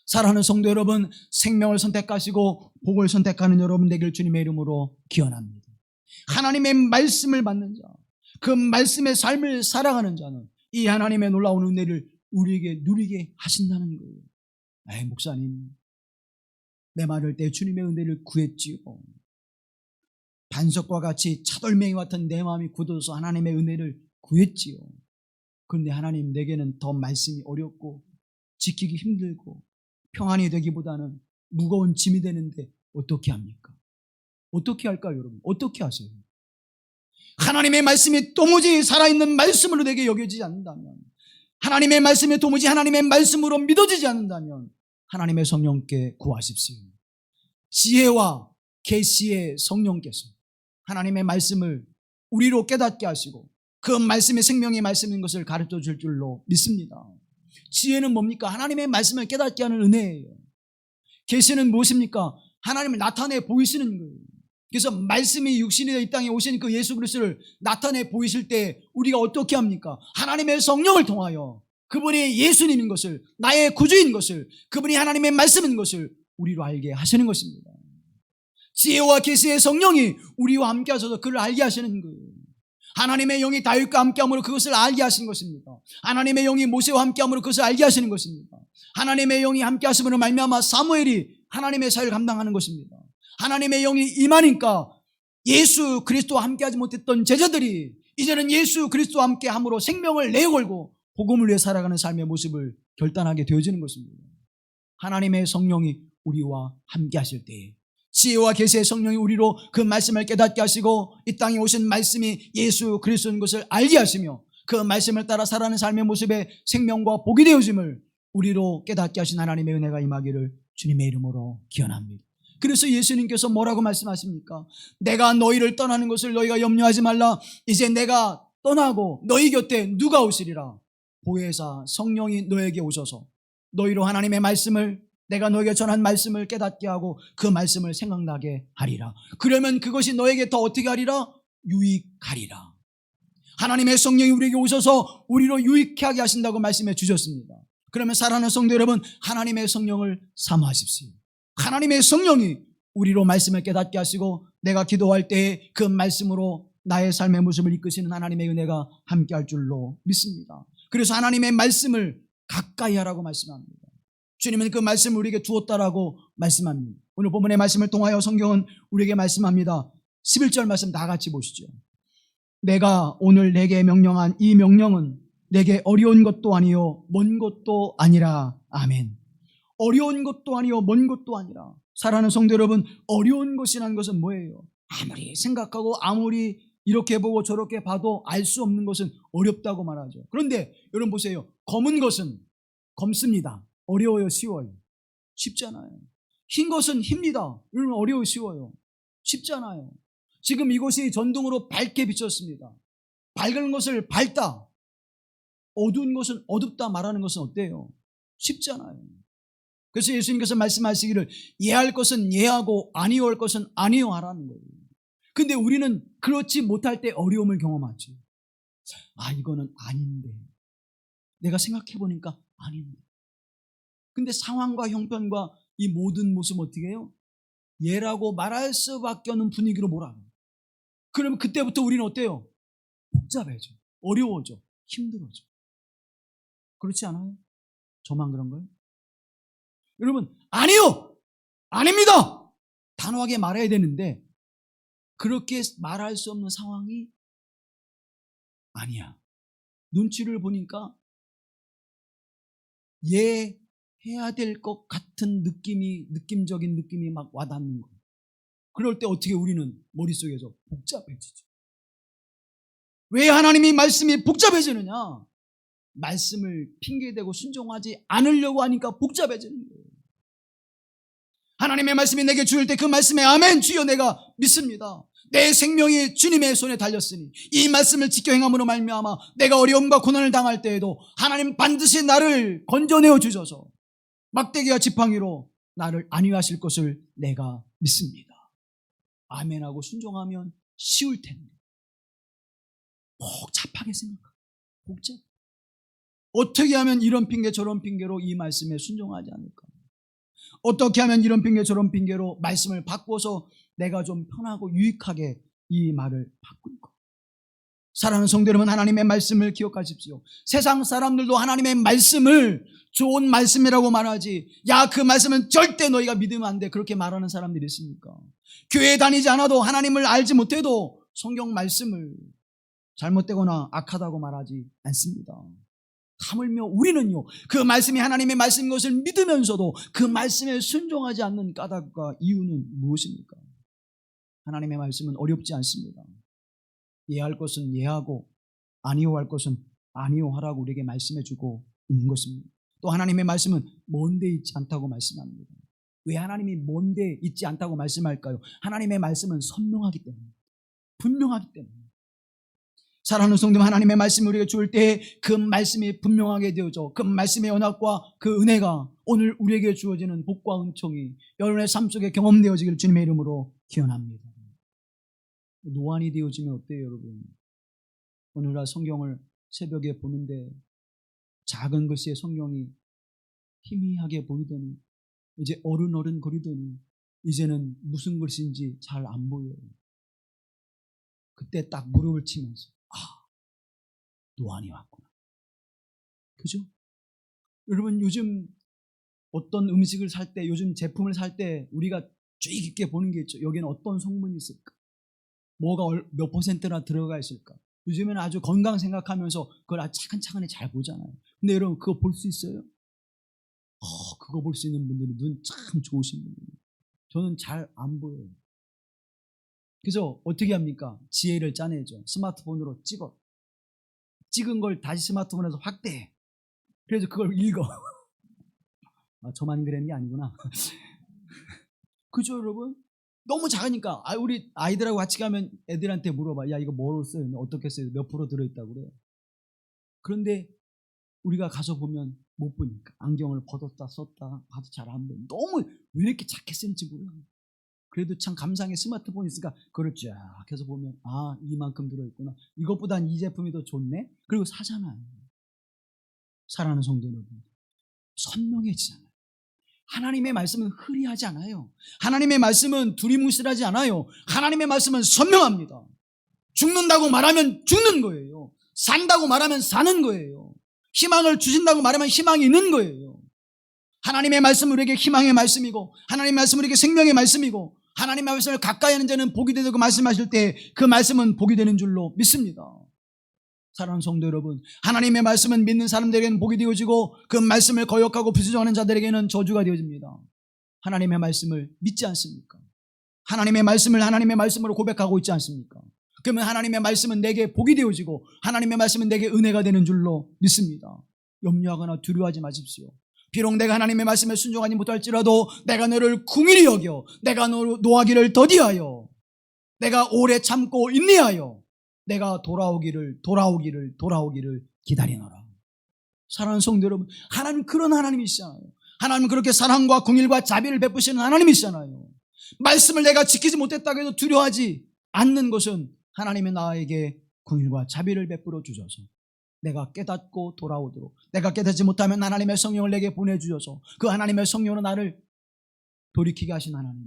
사랑하는 성도 여러분, 생명을 선택하시고 복을 선택하는 여러분 되길 주님의 이름으로 기원합니다. 하나님의 말씀을 받는 자, 그 말씀의 삶을 살아가는 자는 이 하나님의 놀라운 은혜를 우리에게 누리게 하신다는 거예요. 목사님, 내 말을 때 주님의 은혜를 구했지요. 반석과 같이 차돌멩이 같은 내 마음이 굳어서 하나님의 은혜를 구했지요. 그런데 하나님, 내게는 더 말씀이 어렵고 지키기 힘들고 평안이 되기보다는 무거운 짐이 되는데 어떻게 합니까? 어떻게 할까요, 여러분? 어떻게 하세요? 하나님의 말씀이 도무지 살아있는 말씀으로 내게 여겨지지 않는다면, 하나님의 말씀이 도무지 하나님의 말씀으로 믿어지지 않는다면 하나님의 성령께 구하십시오. 지혜와 계시의 성령께서 하나님의 말씀을 우리로 깨닫게 하시고 그 말씀이 생명의 말씀인 것을 가르쳐 줄 줄로 믿습니다. 지혜는 뭡니까? 하나님의 말씀을 깨닫게 하는 은혜예요. 계시는 무엇입니까? 하나님을 나타내 보이시는 거예요. 그래서 말씀이 육신이 되어 이 땅에 오신 그 예수 그리스도를 나타내 보이실 때 우리가 어떻게 합니까? 하나님의 성령을 통하여 그분이 예수님인 것을, 나의 구주인 것을, 그분이 하나님의 말씀인 것을 우리로 알게 하시는 것입니다. 지혜와 계시의 성령이 우리와 함께 하셔서 그를 알게 하시는 거예요. 하나님의 영이 다윗과 함께함으로 그것을 알게 하시는 것입니다. 하나님의 영이 모세와 함께함으로 그것을 알게 하시는 것입니다. 하나님의 영이 함께 하심으로 말미암아 사무엘이 하나님의 사역을 감당하는 것입니다. 하나님의 영이 임하니까 예수 그리스도와 함께하지 못했던 제자들이 이제는 예수 그리스도와 함께함으로 생명을 내걸고 복음을 위해 살아가는 삶의 모습을 결단하게 되어지는 것입니다. 하나님의 성령이 우리와 함께 하실 때에 지혜와 계시의 성령이 우리로 그 말씀을 깨닫게 하시고 이 땅에 오신 말씀이 예수 그리스도인 것을 알게 하시며 그 말씀을 따라 살아가는 삶의 모습에 생명과 복이 되어짐을 우리로 깨닫게 하신 하나님의 은혜가 임하기를 주님의 이름으로 기원합니다. 그래서 예수님께서 뭐라고 말씀하십니까? 내가 너희를 떠나는 것을 너희가 염려하지 말라. 이제 내가 떠나고 너희 곁에 누가 오시리라? 보혜사 성령이 너에게 오셔서 너희로 하나님의 말씀을, 내가 너에게 전한 말씀을 깨닫게 하고 그 말씀을 생각나게 하리라. 그러면 그것이 너에게 더 어떻게 하리라? 유익하리라. 하나님의 성령이 우리에게 오셔서 우리로 유익하게 하신다고 말씀해 주셨습니다. 그러면 사랑하는 성도 여러분, 하나님의 성령을 사모하십시오. 하나님의 성령이 우리로 말씀을 깨닫게 하시고 내가 기도할 때에 그 말씀으로 나의 삶의 모습을 이끄시는 하나님의 은혜가 함께할 줄로 믿습니다. 그래서 하나님의 말씀을 가까이 하라고 말씀합니다. 주님은 그 말씀을 우리에게 두었다라고 말씀합니다. 오늘 본문의 말씀을 통하여 성경은 우리에게 말씀합니다. 11절 말씀 다 같이 보시죠. 내가 오늘 내게 명령한 이 명령은 내게 어려운 것도 아니요 먼 것도 아니라. 아멘. 어려운 것도 아니요 먼 것도 아니라. 사랑하는 성도 여러분, 어려운 것이라는 것은 뭐예요? 아무리 생각하고 아무리 이렇게 보고 저렇게 봐도 알 수 없는 것은 어렵다고 말하죠. 그런데 여러분 보세요. 검은 것은 검습니다. 어려워요, 쉬워요? 쉽잖아요. 흰 것은 힙니다. 여러분 어려워요, 쉬워요? 쉽잖아요. 지금 이곳이 전등으로 밝게 비쳤습니다. 밝은 것을 밝다, 어두운 것은 어둡다 말하는 것은 어때요? 쉽잖아요. 그래서 예수님께서 말씀하시기를 예할 것은 예하고 아니요 할 것은 아니요 하라는 거예요. 근데 우리는 그렇지 못할 때 어려움을 경험하지. 이거는 아닌데, 내가 생각해보니까 아닌데. 근데 상황과 형편과 이 모든 모습 어떻게 해요? 예라고 말할 수밖에 없는 분위기로 몰아가요. 그러면 그때부터 우리는 어때요? 복잡해져, 어려워져, 힘들어져. 그렇지 않아요? 저만 그런가요? 여러분, 아니요! 아닙니다! 단호하게 말해야 되는데 그렇게 말할 수 없는 상황이 아니야. 눈치를 보니까 해야 될 것 같은 느낌적인 느낌이 막 와닿는 거예요. 그럴 때 어떻게 우리는 머릿속에서 복잡해지죠. 왜 하나님의 말씀이 복잡해지느냐? 말씀을 핑계대고 순종하지 않으려고 하니까 복잡해지는 거예요. 하나님의 말씀이 내게 주일 때 그 말씀에 아멘 주여 내가 믿습니다. 내 생명이 주님의 손에 달렸으니 이 말씀을 지켜 행함으로 말미암아 내가 어려움과 고난을 당할 때에도 하나님 반드시 나를 건져내어 주셔서 막대기와 지팡이로 나를 안위하실 것을 내가 믿습니다. 아멘하고 순종하면 쉬울 텐데 복잡하게 생각하고 복잡. 어떻게 하면 이런 핑계 저런 핑계로 이 말씀에 순종하지 않을까? 어떻게 하면 이런 핑계 저런 핑계로 말씀을 바꿔서 내가 좀 편하고 유익하게 이 말을 바꿀까? 사랑하는 성도 여러분, 하나님의 말씀을 기억하십시오. 세상 사람들도 하나님의 말씀을 좋은 말씀이라고 말하지, 야, 그 말씀은 절대 너희가 믿으면 안 돼, 그렇게 말하는 사람들이 있습니까? 교회에 다니지 않아도, 하나님을 알지 못해도 성경 말씀을 잘못되거나 악하다고 말하지 않습니다. 하물며 우리는요, 그 말씀이 하나님의 말씀인 것을 믿으면서도 그 말씀에 순종하지 않는 까닭과 이유는 무엇입니까? 하나님의 말씀은 어렵지 않습니다. 예할 것은 예하고 아니오할 것은 아니오하라고 우리에게 말씀해주고 있는 것입니다. 또 하나님의 말씀은 먼데 있지 않다고 말씀합니다. 왜 하나님이 먼데 있지 않다고 말씀할까요? 하나님의 말씀은 선명하기 때문에, 분명하기 때문에. 사랑하는 성도, 하나님의 말씀을 우리가 주을 때 그 말씀이 분명하게 되어져, 그 말씀의 언약과 그 은혜가 오늘 우리에게 주어지는 복과 은총이 여러분의 삶 속에 경험되어지기를 주님의 이름으로 기원합니다. 노안이 되어지면 어때요, 여러분? 오늘날 성경을 새벽에 보는데 작은 글씨의 성경이 희미하게 보이더니 이제 어른어른 거리더니 이제는 무슨 글씨인지 잘 안 보여요. 그때 딱 무릎을 치면서 노안이 왔구나. 그죠? 여러분, 요즘 어떤 음식을 살 때, 요즘 제품을 살 때 우리가 주의 깊게 보는 게 있죠. 여기는 어떤 성분이 있을까? 뭐가 몇 퍼센트나 들어가 있을까? 요즘에는 아주 건강 생각하면서 그걸 아주 차근차근히 잘 보잖아요. 근데 여러분, 그거 볼 수 있어요? 그거 볼 수 있는 분들은 눈 참 좋으신 분들이에요. 저는 잘 안 보여요. 그래서 어떻게 합니까? 지혜를 짜내죠. 스마트폰으로 찍은 걸 다시 스마트폰에서 확대해. 그래서 그걸 읽어. 저만 그랬는 게 아니구나. 그죠, 여러분? 너무 작으니까 우리 아이들하고 같이 가면 애들한테 물어봐. 야, 이거 뭐로 써요? 어떻게 써요? 몇 프로 들어있다고 그래요. 그런데 우리가 가서 보면 못 보니까 안경을 벗었다 썼다 봐도 잘 안 보여. 너무 왜 이렇게 작게 쓰는지 몰라. 그래도 참 감상의 스마트폰이 있으니까 그걸 쫙 해서 보면 이만큼 들어있구나. 이것보단 이 제품이 더 좋네? 그리고 사잖아요. 사랑하는 성도 여러분, 선명해지잖아요. 하나님의 말씀은 흐리하지 않아요. 하나님의 말씀은 두리뭉실하지 않아요. 하나님의 말씀은 선명합니다. 죽는다고 말하면 죽는 거예요. 산다고 말하면 사는 거예요. 희망을 주신다고 말하면 희망이 있는 거예요. 하나님의 말씀은 우리에게 희망의 말씀이고, 하나님의 말씀은 우리에게 생명의 말씀이고, 하나님의 말씀을 가까이 하는 자는 복이 되다고 말씀하실 때 그 말씀은 복이 되는 줄로 믿습니다. 사랑하는 성도 여러분, 하나님의 말씀은 믿는 사람들에게는 복이 되어지고 그 말씀을 거역하고 부수정하는 자들에게는 저주가 되어집니다. 하나님의 말씀을 믿지 않습니까? 하나님의 말씀으로 고백하고 있지 않습니까? 그러면 하나님의 말씀은 내게 복이 되어지고 하나님의 말씀은 내게 은혜가 되는 줄로 믿습니다. 염려하거나 두려워하지 마십시오. 비록 내가 하나님의 말씀에 순종하지 못할지라도 내가 너를 긍휼히 여겨, 내가 너 노하기를 더디하여, 내가 오래 참고 인내하여 내가 돌아오기를 기다리노라. 사랑하는 성도 여러분, 하나님 그런 하나님이시잖아요. 하나님은 그렇게 사랑과 긍휼과 자비를 베푸시는 하나님이시잖아요. 말씀을 내가 지키지 못했다고 해도 두려워하지 않는 것은 하나님의 나에게 긍휼과 자비를 베풀어 주셔서 내가 깨닫고 돌아오도록, 내가 깨닫지 못하면 하나님의 성령을 내게 보내주셔서 그 하나님의 성령으로 나를 돌이키게 하신 하나님.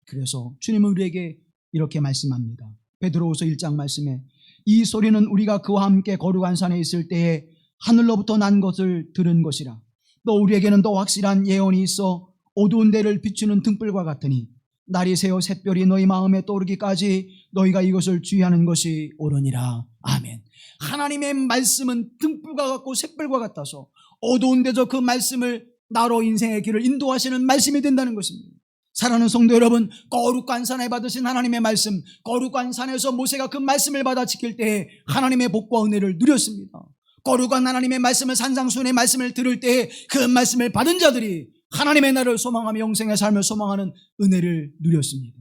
그래서 주님은 우리에게 이렇게 말씀합니다. 베드로후서 1장 말씀에 이 소리는 우리가 그와 함께 거룩한 산에 있을 때에 하늘로부터 난 것을 들은 것이라. 또 우리에게는 더 확실한 예언이 있어 어두운 데를 비추는 등불과 같으니 날이 새어 샛별이 너희 마음에 떠오르기까지 너희가 이것을 주의하는 것이 옳으니라. 아멘. 하나님의 말씀은 등불과 같고 샛별과 같아서 어두운 데서 그 말씀을 나로 인생의 길을 인도하시는 말씀이 된다는 것입니다. 사랑하는 성도 여러분, 거룩한 산에 받으신 하나님의 말씀, 거룩한 산에서 모세가 그 말씀을 받아 지킬 때에 하나님의 복과 은혜를 누렸습니다. 거룩한 하나님의 말씀을, 산상수훈의 말씀을 들을 때에 그 말씀을 받은 자들이 하나님의 나라를 소망하며 영생의 삶을 소망하는 은혜를 누렸습니다.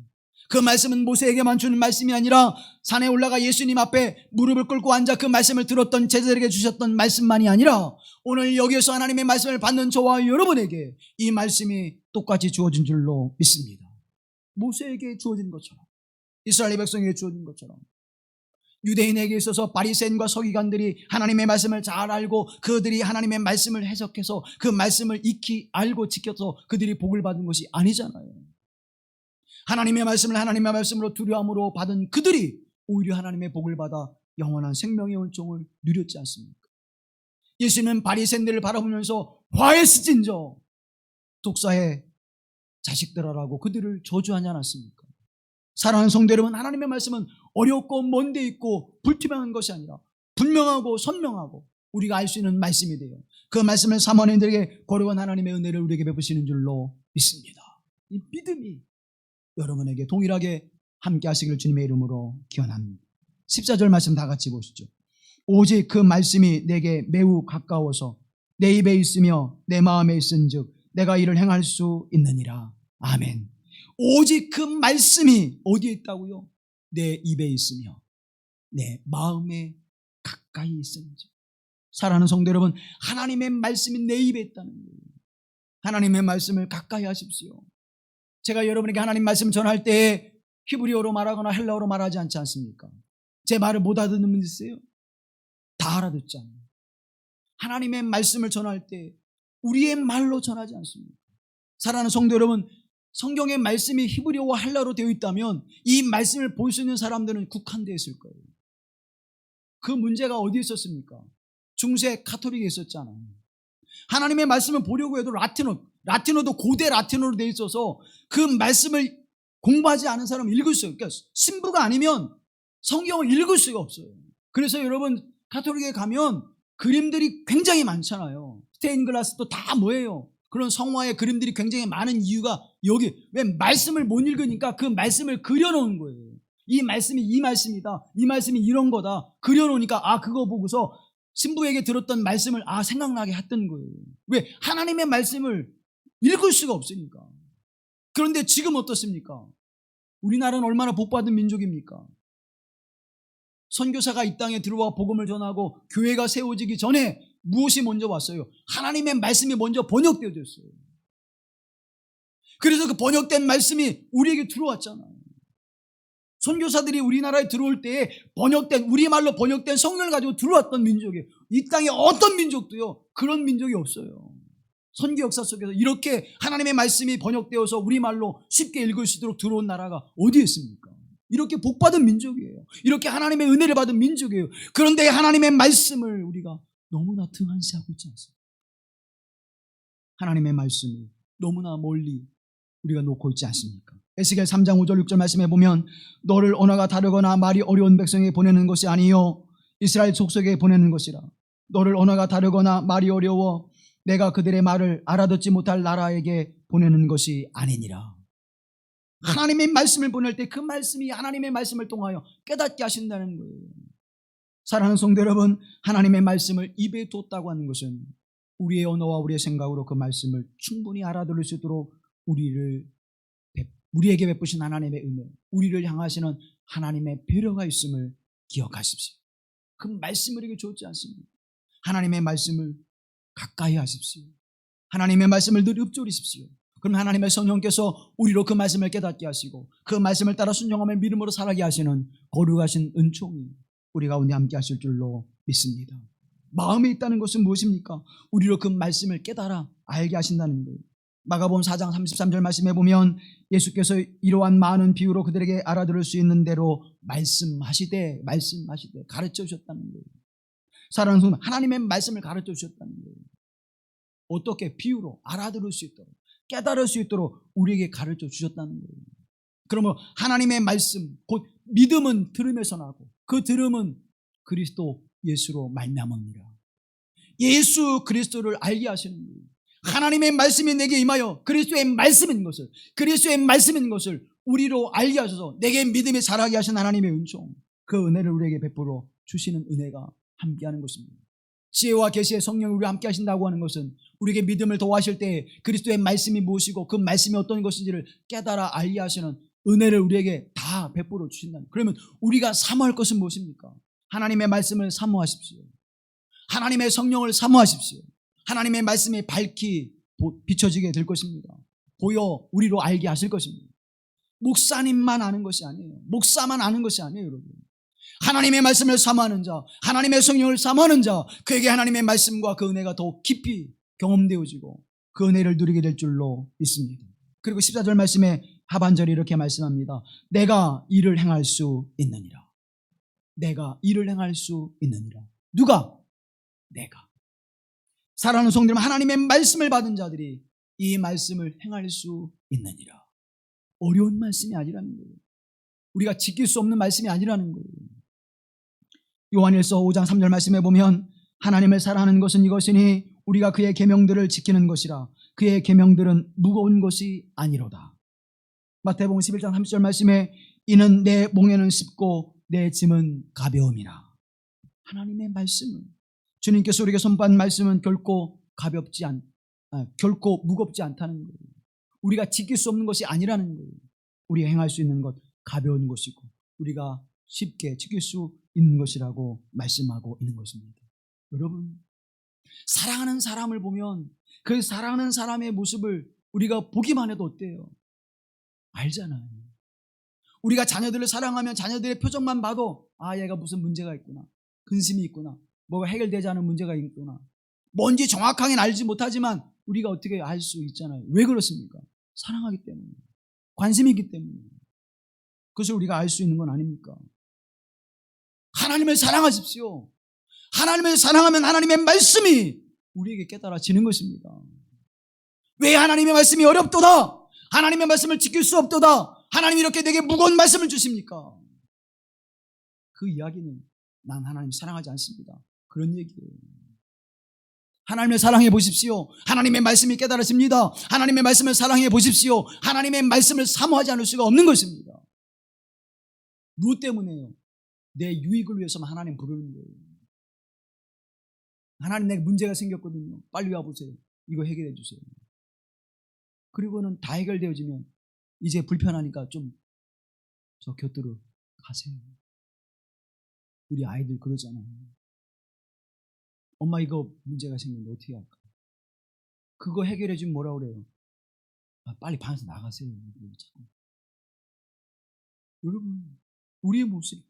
그 말씀은 모세에게만 주는 말씀이 아니라 산에 올라가 예수님 앞에 무릎을 꿇고 앉아 그 말씀을 들었던 제자들에게 주셨던 말씀만이 아니라 오늘 여기에서 하나님의 말씀을 받는 저와 여러분에게 이 말씀이 똑같이 주어진 줄로 믿습니다. 모세에게 주어진 것처럼, 이스라엘 백성에게 주어진 것처럼, 유대인에게 있어서 바리새인과 서기관들이 하나님의 말씀을 잘 알고 그들이 하나님의 말씀을 해석해서 그 말씀을 익히 알고 지켜서 그들이 복을 받은 것이 아니잖아요. 하나님의 말씀을 하나님의 말씀으로 두려움으로 받은 그들이 오히려 하나님의 복을 받아 영원한 생명의 은총을 누렸지 않습니까? 예수는 바리새인들을 바라보면서 화했을진저 독사의 자식들아라고 그들을 저주하지 않았습니까? 사랑하는 성도 여러분, 하나님의 말씀은 어렵고 먼 데 있고 불투명한 것이 아니라 분명하고 선명하고 우리가 알 수 있는 말씀이 돼요. 그 말씀을 사모하는 이들에게 거룩한 하나님의 은혜를 우리에게 베푸시는 줄로 믿습니다. 이 믿음이 여러분에게 동일하게 함께 하시기를 주님의 이름으로 기원합니다. 14절 말씀 다 같이 보시죠. 오직 그 말씀이 내게 매우 가까워서 내 입에 있으며 내 마음에 있은즉 내가 이를 행할 수 있느니라. 아멘. 오직 그 말씀이 어디에 있다고요? 내 입에 있으며 내 마음에 가까이 있은즉. 사랑하는 성도 여러분, 하나님의 말씀이 내 입에 있다는 거예요. 하나님의 말씀을 가까이 하십시오. 제가 여러분에게 하나님 말씀 전할 때 히브리어로 말하거나 헬라어로 말하지 않지 않습니까? 제 말을 못 알아듣는 분 있어요? 다 알아듣잖아요. 하나님의 말씀을 전할 때 우리의 말로 전하지 않습니까? 사랑하는 성도 여러분, 성경의 말씀이 히브리어와 헬라어로 되어 있다면 이 말씀을 볼 수 있는 사람들은 국한되어 있을 거예요. 그 문제가 어디에 있었습니까? 중세 가톨릭에 있었잖아요. 하나님의 말씀을 보려고 해도 라틴어도 고대 라틴어로 되어 있어서 그 말씀을 공부하지 않은 사람은 읽을 수 없어요. 그러니까 신부가 아니면 성경을 읽을 수가 없어요. 그래서 여러분 가톨릭에 가면 그림들이 굉장히 많잖아요. 스테인글라스도 다 뭐예요? 그런 성화의 그림들이 굉장히 많은 이유가 여기 왜 말씀을 못 읽으니까 그 말씀을 그려놓은 거예요. 이 말씀이 이 말씀이다. 이 말씀이 이런 거다. 그려놓으니까 그거 보고서 신부에게 들었던 말씀을 생각나게 했던 거예요. 왜? 하나님의 말씀을 읽을 수가 없으니까. 그런데 지금 어떻습니까? 우리나라는 얼마나 복받은 민족입니까? 선교사가 이 땅에 들어와 복음을 전하고 교회가 세워지기 전에 무엇이 먼저 왔어요? 하나님의 말씀이 먼저 번역되어졌어요. 그래서 그 번역된 말씀이 우리에게 들어왔잖아요. 선교사들이 우리나라에 들어올 때 우리말로 번역된 성경을 가지고 들어왔던 민족이에요. 이 땅에 어떤 민족도요 그런 민족이 없어요. 선교 역사 속에서 이렇게 하나님의 말씀이 번역되어서 우리말로 쉽게 읽을 수 있도록 들어온 나라가 어디에 있습니까? 이렇게 복받은 민족이에요. 이렇게 하나님의 은혜를 받은 민족이에요. 그런데 하나님의 말씀을 우리가 너무나 등한시하고 있지 않습니까? 하나님의 말씀을 너무나 멀리 우리가 놓고 있지 않습니까? 에스겔 3장 5절 6절 말씀해 보면 너를 언어가 다르거나 말이 어려운 백성에게 보내는 것이 아니요 이스라엘 족속에게 보내는 것이라. 너를 언어가 다르거나 말이 어려워 내가 그들의 말을 알아듣지 못할 나라에게 보내는 것이 아니니라. 하나님의 말씀을 보낼 때 그 말씀이 하나님의 말씀을 통하여 깨닫게 하신다는 거예요. 사랑하는 성도 여러분, 하나님의 말씀을 입에 뒀다고 하는 것은 우리의 언어와 우리의 생각으로 그 말씀을 충분히 알아들을 수 있도록 우리에게 베푸신 하나님의 은혜, 우리를 향하시는 하나님의 배려가 있음을 기억하십시오. 그 말씀을 우리에게 줬지 않습니까? 하나님의 말씀을 가까이 하십시오. 하나님의 말씀을 늘 읊조리십시오. 그럼 하나님의 성령께서 우리로 그 말씀을 깨닫게 하시고 그 말씀을 따라 순종하며 믿음으로 살아가게 하시는 거룩하신 은총이 우리 가운데 함께 하실 줄로 믿습니다. 마음에 있다는 것은 무엇입니까? 우리로 그 말씀을 깨달아 알게 하신다는 거예요. 마가복음 4장 33절 말씀해 보면 예수께서 이러한 많은 비유로 그들에게 알아들을 수 있는 대로 말씀하시되 가르쳐 주셨다는 거예요. 사랑하는 성도, 하나님의 말씀을 가르쳐 주셨다는 거예요. 어떻게? 비유로 알아들을 수 있도록 깨달을 수 있도록 우리에게 가르쳐 주셨다는 거예요. 그러면 하나님의 말씀, 곧 믿음은 들음에서 나고 그 들음은 그리스도 예수로 말미암으니라. 예수 그리스도를 알게 하시는 거예요. 하나님의 말씀이 내게 임하여 그리스도의 말씀인 것을 우리로 알게 하셔서 내게 믿음이 자라게 하신 하나님의 은총, 그 은혜를 우리에게 베풀어 주시는 은혜가 함께하는 것입니다. 지혜와 계시의 성령이 우리와 함께 하신다고 하는 것은 우리에게 믿음을 더하실 때 그리스도의 말씀이 무엇이고 그 말씀이 어떤 것인지를 깨달아 알게 하시는 은혜를 우리에게 다 베풀어 주신다는. 그러면 우리가 사모할 것은 무엇입니까? 하나님의 말씀을 사모하십시오. 하나님의 성령을 사모하십시오. 하나님의 말씀이 밝히 비춰지게 될 것입니다. 보여 우리로 알게 하실 것입니다. 목사님만 아는 것이 아니에요. 목사만 아는 것이 아니에요, 여러분. 하나님의 말씀을 사모하는 자, 하나님의 성령을 사모하는 자, 그에게 하나님의 말씀과 그 은혜가 더욱 깊이 경험되어지고 그 은혜를 누리게 될 줄로 믿습니다. 그리고 14절 말씀에 하반절이 이렇게 말씀합니다. 내가 이를 행할 수 있느니라. 내가 이를 행할 수 있느니라. 누가? 내가. 사랑하는 성도님, 하나님의 말씀을 받은 자들이 이 말씀을 행할 수 있느니라. 어려운 말씀이 아니라는 거예요. 우리가 지킬 수 없는 말씀이 아니라는 거예요. 요한일서 5장 3절 말씀에 보면 하나님을 사랑하는 것은 이것이니 우리가 그의 계명들을 지키는 것이라. 그의 계명들은 무거운 것이 아니로다. 마태복음 11장 30절 말씀에 이는 내 몽에는 쉽고 내 짐은 가벼움이라. 하나님의 말씀은, 주님께서 우리에게 선포한 말씀은 결코 결코 무겁지 않다는 거예요. 우리가 지킬 수 없는 것이 아니라는 거예요. 우리가 행할 수 있는 것, 가벼운 것이고 우리가 쉽게 지킬 수 있는 것이라고 말씀하고 있는 것입니다. 여러분, 사랑하는 사람을 보면 그 사랑하는 사람의 모습을 우리가 보기만 해도 어때요? 알잖아요. 우리가 자녀들을 사랑하면 자녀들의 표정만 봐도 얘가 무슨 문제가 있구나, 근심이 있구나, 뭐가 해결되지 않은 문제가 있구나, 뭔지 정확하게는 알지 못하지만 우리가 어떻게 알 수 있잖아요. 왜 그렇습니까? 사랑하기 때문에, 관심이 있기 때문에. 그것을 우리가 알 수 있는 건 아닙니까? 하나님을 사랑하십시오. 하나님을 사랑하면 하나님의 말씀이 우리에게 깨달아지는 것입니다. 왜 하나님의 말씀이 어렵도다, 하나님의 말씀을 지킬 수 없도다, 하나님이 이렇게 내게 무거운 말씀을 주십니까? 그 이야기는 난 하나님 사랑하지 않습니다, 그런 얘기예요. 하나님을 사랑해 보십시오. 하나님의 말씀이 깨달아집니다. 하나님의 말씀을 사랑해 보십시오. 하나님의 말씀을 사모하지 않을 수가 없는 것입니다. 무엇 때문에요? 내 유익을 위해서만 하나님 부르는 거예요. 하나님, 내게 문제가 생겼거든요, 빨리 와보세요, 이거 해결해 주세요. 그리고는 다 해결되어지면 이제 불편하니까 좀 저 곁으로 가세요. 우리 아이들 그러잖아요. 엄마, 이거 문제가 생겼는데 어떻게 할까? 그거 해결해 주면 뭐라 그래요? 빨리 방에서 나가세요. 여러분, 우리의 모습,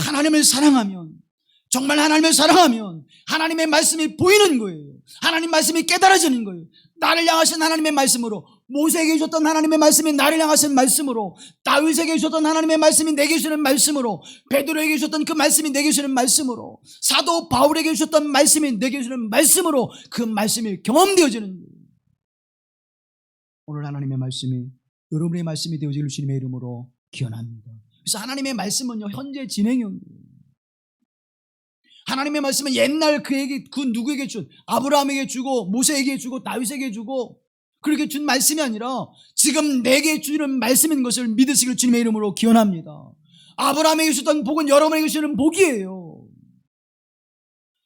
하나님을 사랑하면, 정말 하나님을 사랑하면 하나님의 말씀이 보이는 거예요. 하나님 말씀이 깨달아지는 거예요. 나를 향하신 하나님의 말씀으로, 모세에게 주셨던 하나님의 말씀이 나를 향하신 말씀으로, 다윗에게 주셨던 하나님의 말씀이 내게 주시는 말씀으로, 베드로에게 주셨던 그 말씀이 내게 주시는 말씀으로, 사도 바울에게 주셨던 말씀이 내게 주시는 말씀으로 그 말씀이 경험되어지는 거예요. 오늘 하나님의 말씀이 여러분의 말씀이 되어질 주님의 이름으로 기원합니다. 그래서 하나님의 말씀은요, 현재 진행형이에요. 하나님의 말씀은 옛날 그 누구에게 준, 아브라함에게 주고 모세에게 주고 다윗에게 주고 그렇게 준 말씀이 아니라 지금 내게 주는 말씀인 것을 믿으시길 주님의 이름으로 기원합니다. 아브라함에게 주셨던 복은 여러분에게 주시는 복이에요.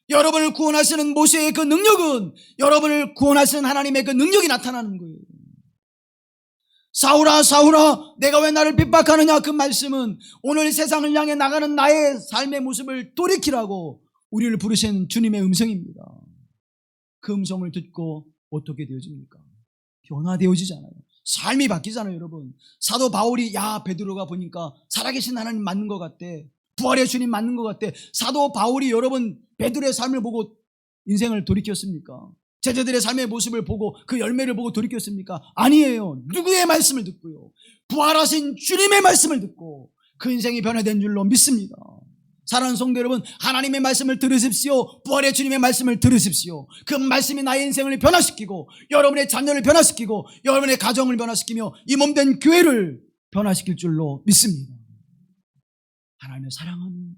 여러분을 구원하시는 모세의 그 능력은 여러분을 구원하시는 하나님의 그 능력이 나타나는 거예요. 사울아 사울아 내가 왜 나를 핍박하느냐, 그 말씀은 오늘 세상을 향해 나가는 나의 삶의 모습을 돌이키라고 우리를 부르시는 주님의 음성입니다. 그 음성을 듣고 어떻게 되어집니까? 변화되어지잖아요. 삶이 바뀌잖아요. 여러분, 사도 바울이 베드로가 보니까 살아계신 하나님 맞는 것 같대, 부활의 주님 맞는 것 같대. 사도 바울이 여러분 베드로의 삶을 보고 인생을 돌이켰습니까? 제자들의 삶의 모습을 보고 그 열매를 보고 돌이켰습니까? 아니에요. 누구의 말씀을 듣고요? 부활하신 주님의 말씀을 듣고 그 인생이 변화된 줄로 믿습니다. 사랑하는 성도 여러분, 하나님의 말씀을 들으십시오. 부활의 주님의 말씀을 들으십시오. 그 말씀이 나의 인생을 변화시키고 여러분의 자녀를 변화시키고 여러분의 가정을 변화시키며 이 몸된 교회를 변화시킬 줄로 믿습니다. 하나님의 사랑은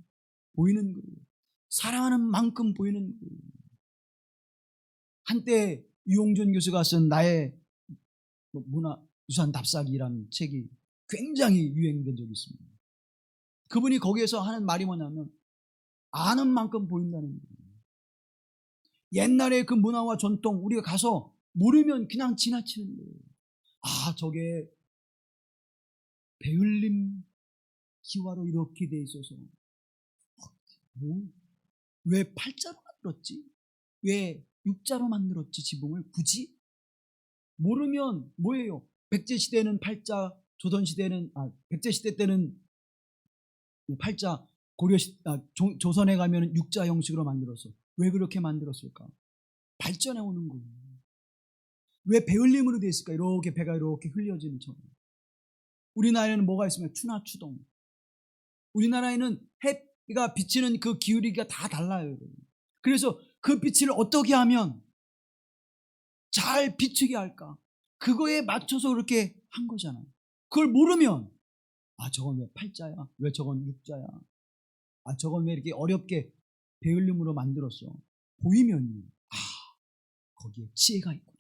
보이는 거예요. 사랑하는 만큼 보이는 거예요. 한때 유홍준 교수가 쓴 나의 문화유산 답사기라는 책이 굉장히 유행된 적이 있습니다. 그분이 거기에서 하는 말이 뭐냐면 아는 만큼 보인다는 거예요. 옛날의 그 문화와 전통 우리가 가서 모르면 그냥 지나치는 거예요. 저게 배울림 기와로 이렇게 돼 있어서 왜 팔자로 만들었지? 왜 육자로 만들었지? 지붕을 굳이? 모르면 뭐예요? 백제시대는 팔자, 조선시대는 백제시대 때는 팔자, 조선에 가면 육자 형식으로 만들어서 왜 그렇게 만들었을까? 발전해 오는 거예요. 왜 배울림으로 되어 있을까? 이렇게 배가 이렇게 흘려지는 처럼. 우리 나라에는 뭐가 있으면 추나 추동, 우리나라에는 해가 비치는 그 기울기가 다 달라요. 그래서 그 빛을 어떻게 하면 잘 비추게 할까? 그거에 맞춰서 그렇게 한 거잖아요. 그걸 모르면 저건 왜 팔자야? 왜 저건 육자야? 저건 왜 이렇게 어렵게 배울림으로 만들었어? 보이면 거기에 지혜가 있구나.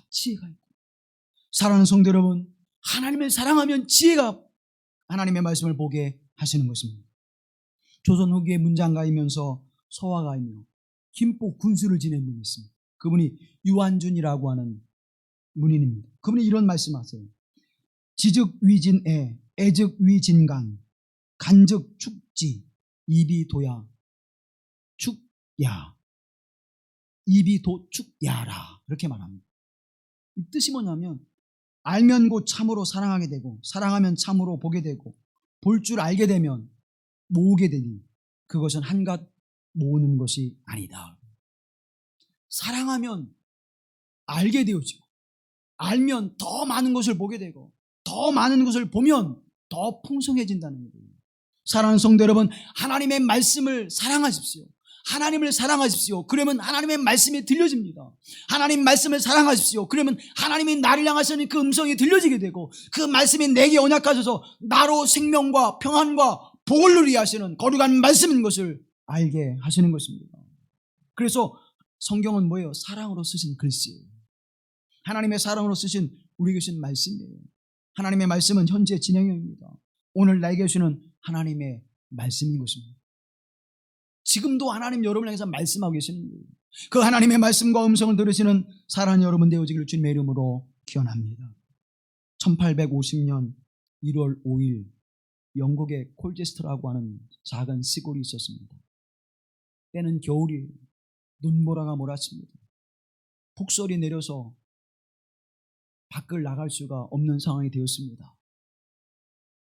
지혜가 있구나. 사랑하는 성도 여러분, 하나님을 사랑하면 지혜가 하나님의 말씀을 보게 하시는 것입니다. 조선 후기의 문장가이면서 서화가이며 김포 군수를 지낸 분이 있습니다. 그분이 유한준이라고 하는 문인입니다. 그분이 이런 말씀하세요. 지즉위진애 애즉위진강 간즉 축지 이비도야 축야 이비도축야라 이렇게 말합니다. 이 뜻이 뭐냐면 알면 곧 참으로 사랑하게 되고 사랑하면 참으로 보게 되고 볼 줄 알게 되면 모으게 되니 그것은 한갓 모으는 것이 아니다. 사랑하면 알게 되어지고 알면 더 많은 것을 보게 되고 더 많은 것을 보면 더 풍성해진다는 거예요. 사랑하는 성도 여러분, 하나님의 말씀을 사랑하십시오. 하나님을 사랑하십시오. 그러면 하나님의 말씀이 들려집니다. 하나님 말씀을 사랑하십시오. 그러면 하나님이 나를 향하시는 그 음성이 들려지게 되고 그 말씀이 내게 언약하셔서 나로 생명과 평안과 복을 누리게 하시는 거룩한 말씀인 것을 알게 하시는 것입니다. 그래서 성경은 뭐예요? 사랑으로 쓰신 글씨예요. 하나님의 사랑으로 쓰신 우리 계신 말씀이에요. 하나님의 말씀은 현재 진행형입니다. 오늘 나에게 주시는 하나님의 말씀인 것입니다. 지금도 하나님 여러분을 향해서 말씀하고 계시는 거예요. 그 하나님의 말씀과 음성을 들으시는 사랑하는 여러분 되어지기를 주님의 이름으로 기원합니다. 1850년 1월 5일 영국의 콜체스터라고 하는 작은 시골이 있었습니다. 때는 겨울이에요. 눈보라가 몰아칩니다. 폭설이 내려서 밖을 나갈 수가 없는 상황이 되었습니다.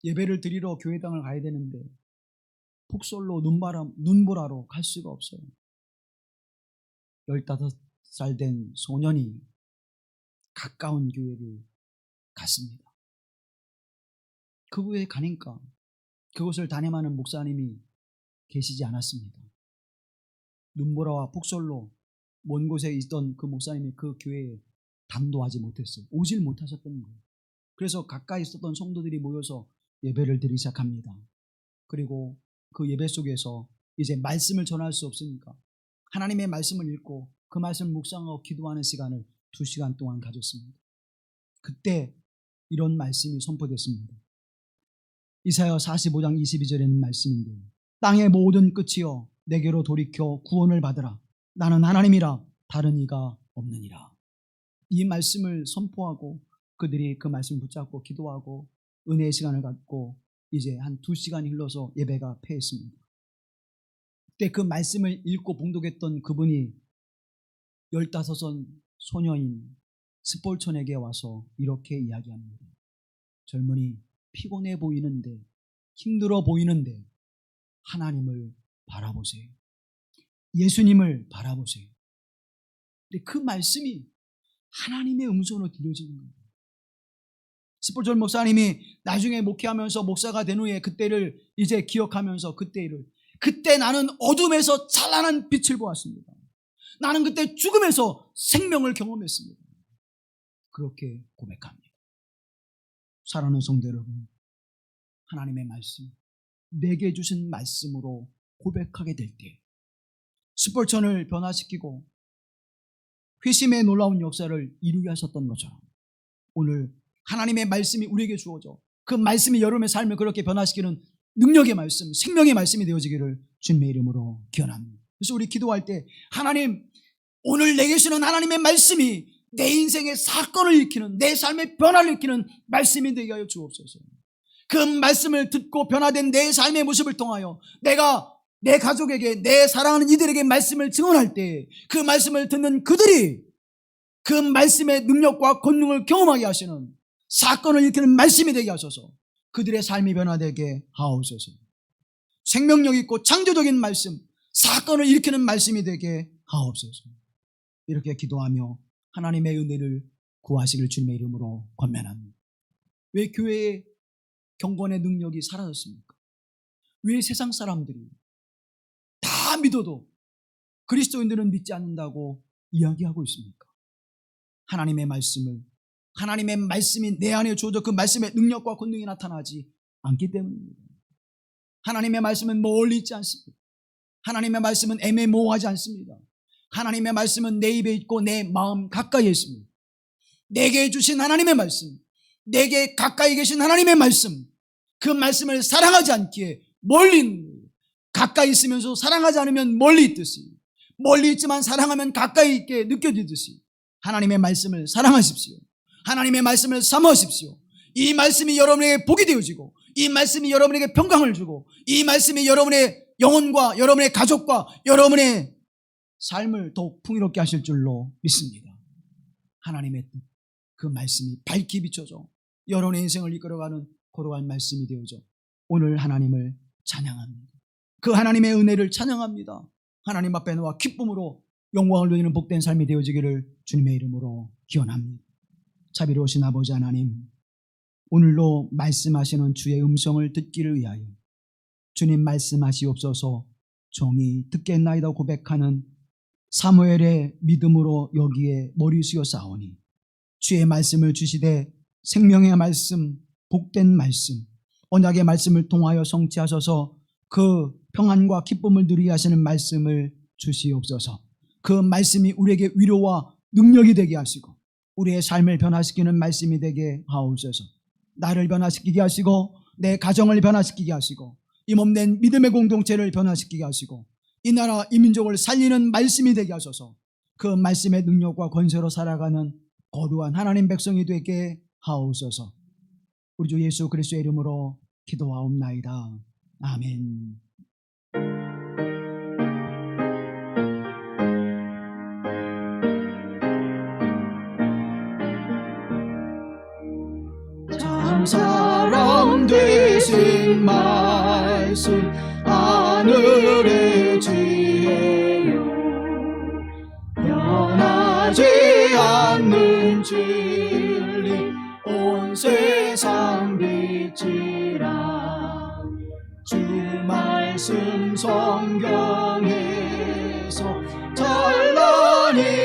예배를 드리러 교회당을 가야 되는데 폭설로 눈보라로 갈 수가 없어요. 15살 된 소년이 가까운 교회를 갔습니다. 그 교회에 가니까 그곳을 담임하는 목사님이 계시지 않았습니다. 눈보라와 폭설로 먼 곳에 있던 그 목사님이 그 교회에 당도하지 못했어요. 오질 못하셨던 거예요. 그래서 가까이 있었던 성도들이 모여서 예배를 드리기 시작합니다. 그리고 그 예배 속에서 이제 말씀을 전할 수 없으니까 하나님의 말씀을 읽고 그 말씀을 묵상하고 기도하는 시간을 2시간 동안 가졌습니다. 그때 이런 말씀이 선포됐습니다. 이사야 45장 22절에 있는 말씀인데 땅의 모든 끝이여 내게로 돌이켜 구원을 받으라. 나는 하나님이라 다른 이가 없느니라. 이 말씀을 선포하고 그들이 그 말씀을 붙잡고 기도하고 은혜의 시간을 갖고 이제 한 2시간이 흘러서 예배가 폐했습니다. 그때 그 말씀을 읽고 봉독했던 그분이 15살 소녀인 스폴천에게 와서 이렇게 이야기합니다. 젊은이, 피곤해 보이는데 힘들어 보이는데 하나님을 바라보세요. 예수님을 바라보세요. 근데 그 말씀이 하나님의 음성으로 들려지는 거예요. 스폴전 목사님이 나중에 목회하면서 목사가 된 후에 그때를 이제 기억하면서 그때 나는 어둠에서 찬란한 빛을 보았습니다. 나는 그때 죽음에서 생명을 경험했습니다. 그렇게 고백합니다. 사랑하는 성도 여러분, 하나님의 말씀, 내게 주신 말씀으로 고백하게 될 때 스폴전을 변화시키고 회심의 놀라운 역사를 이루게 하셨던 것처럼 오늘 하나님의 말씀이 우리에게 주어져 그 말씀이 여러분의 삶을 그렇게 변화시키는 능력의 말씀, 생명의 말씀이 되어지기를 주님의 이름으로 기원합니다. 그래서 우리 기도할 때 하나님, 오늘 내게 주시는 하나님의 말씀이 내 인생의 사건을 일으키는, 내 삶의 변화를 일으키는 말씀이 되게 하여 주옵소서. 그 말씀을 듣고 변화된 내 삶의 모습을 통하여 내가 내 가족에게, 내 사랑하는 이들에게 말씀을 증언할 때 그 말씀을 듣는 그들이 그 말씀의 능력과 권능을 경험하게 하시는 사건을 일으키는 말씀이 되게 하소서. 그들의 삶이 변화되게 하옵소서. 생명력 있고 창조적인 말씀, 사건을 일으키는 말씀이 되게 하옵소서. 이렇게 기도하며 하나님의 은혜를 구하시길 주님의 이름으로 권면합니다. 왜 교회의 경건의 능력이 사라졌습니까? 왜 세상 사람들이 다 믿어도 그리스도인들은 믿지 않는다고 이야기하고 있습니까? 하나님의 말씀이 내 안에 주어져 그 말씀의 능력과 권능이 나타나지 않기 때문입니다. 하나님의 말씀은 멀리 있지 않습니다. 하나님의 말씀은 애매모호하지 않습니다. 하나님의 말씀은 내 입에 있고 내 마음 가까이에 있습니다. 내게 주신 하나님의 말씀, 내게 가까이 계신 하나님의 말씀, 그 말씀을 사랑하지 않기에 멀리 있는 거예요. 가까이 있으면서 사랑하지 않으면 멀리 있듯이, 멀리 있지만 사랑하면 가까이 있게 느껴지듯이 하나님의 말씀을 사랑하십시오. 하나님의 말씀을 사모하십시오. 이 말씀이 여러분에게 복이 되어지고, 이 말씀이 여러분에게 평강을 주고, 이 말씀이 여러분의 영혼과 여러분의 가족과 여러분의 삶을 더욱 풍요롭게 하실 줄로 믿습니다. 하나님의 뜻, 그 말씀이 밝게 비춰져 여러분의 인생을 이끌어가는 고로한 말씀이 되어져 오늘 하나님을 찬양합니다. 그 하나님의 은혜를 찬양합니다. 하나님 앞에 나와 기쁨으로 영광을 누리는 복된 삶이 되어지기를 주님의 이름으로 기원합니다. 자비로우신 아버지 하나님, 오늘도 말씀하시는 주의 음성을 듣기를 위하여 주님 말씀하시옵소서. 종이 듣겠나이다 고백하는 사무엘의 믿음으로 여기에 머리 숙여 싸우니 주의 말씀을 주시되 생명의 말씀, 복된 말씀, 언약의 말씀을 통하여 성취하셔서 그 평안과 기쁨을 누리게 하시는 말씀을 주시옵소서. 그 말씀이 우리에게 위로와 능력이 되게 하시고 우리의 삶을 변화시키는 말씀이 되게 하옵소서. 나를 변화시키게 하시고 내 가정을 변화시키게 하시고 이 몸된 믿음의 공동체를 변화시키게 하시고 이 나라 이 민족을 살리는 말씀이 되게 하셔서 그 말씀의 능력과 권세로 살아가는 거룩한 하나님 백성이 되게 하옵소서. 우리 주 예수 그리스도의 이름으로 기도하옵나이다. 아멘. 참 사람 되신 말씀 하늘의 지혜요 변하지 않는 진리 온 세상 빛이라 주 말씀 성경에서 찬란히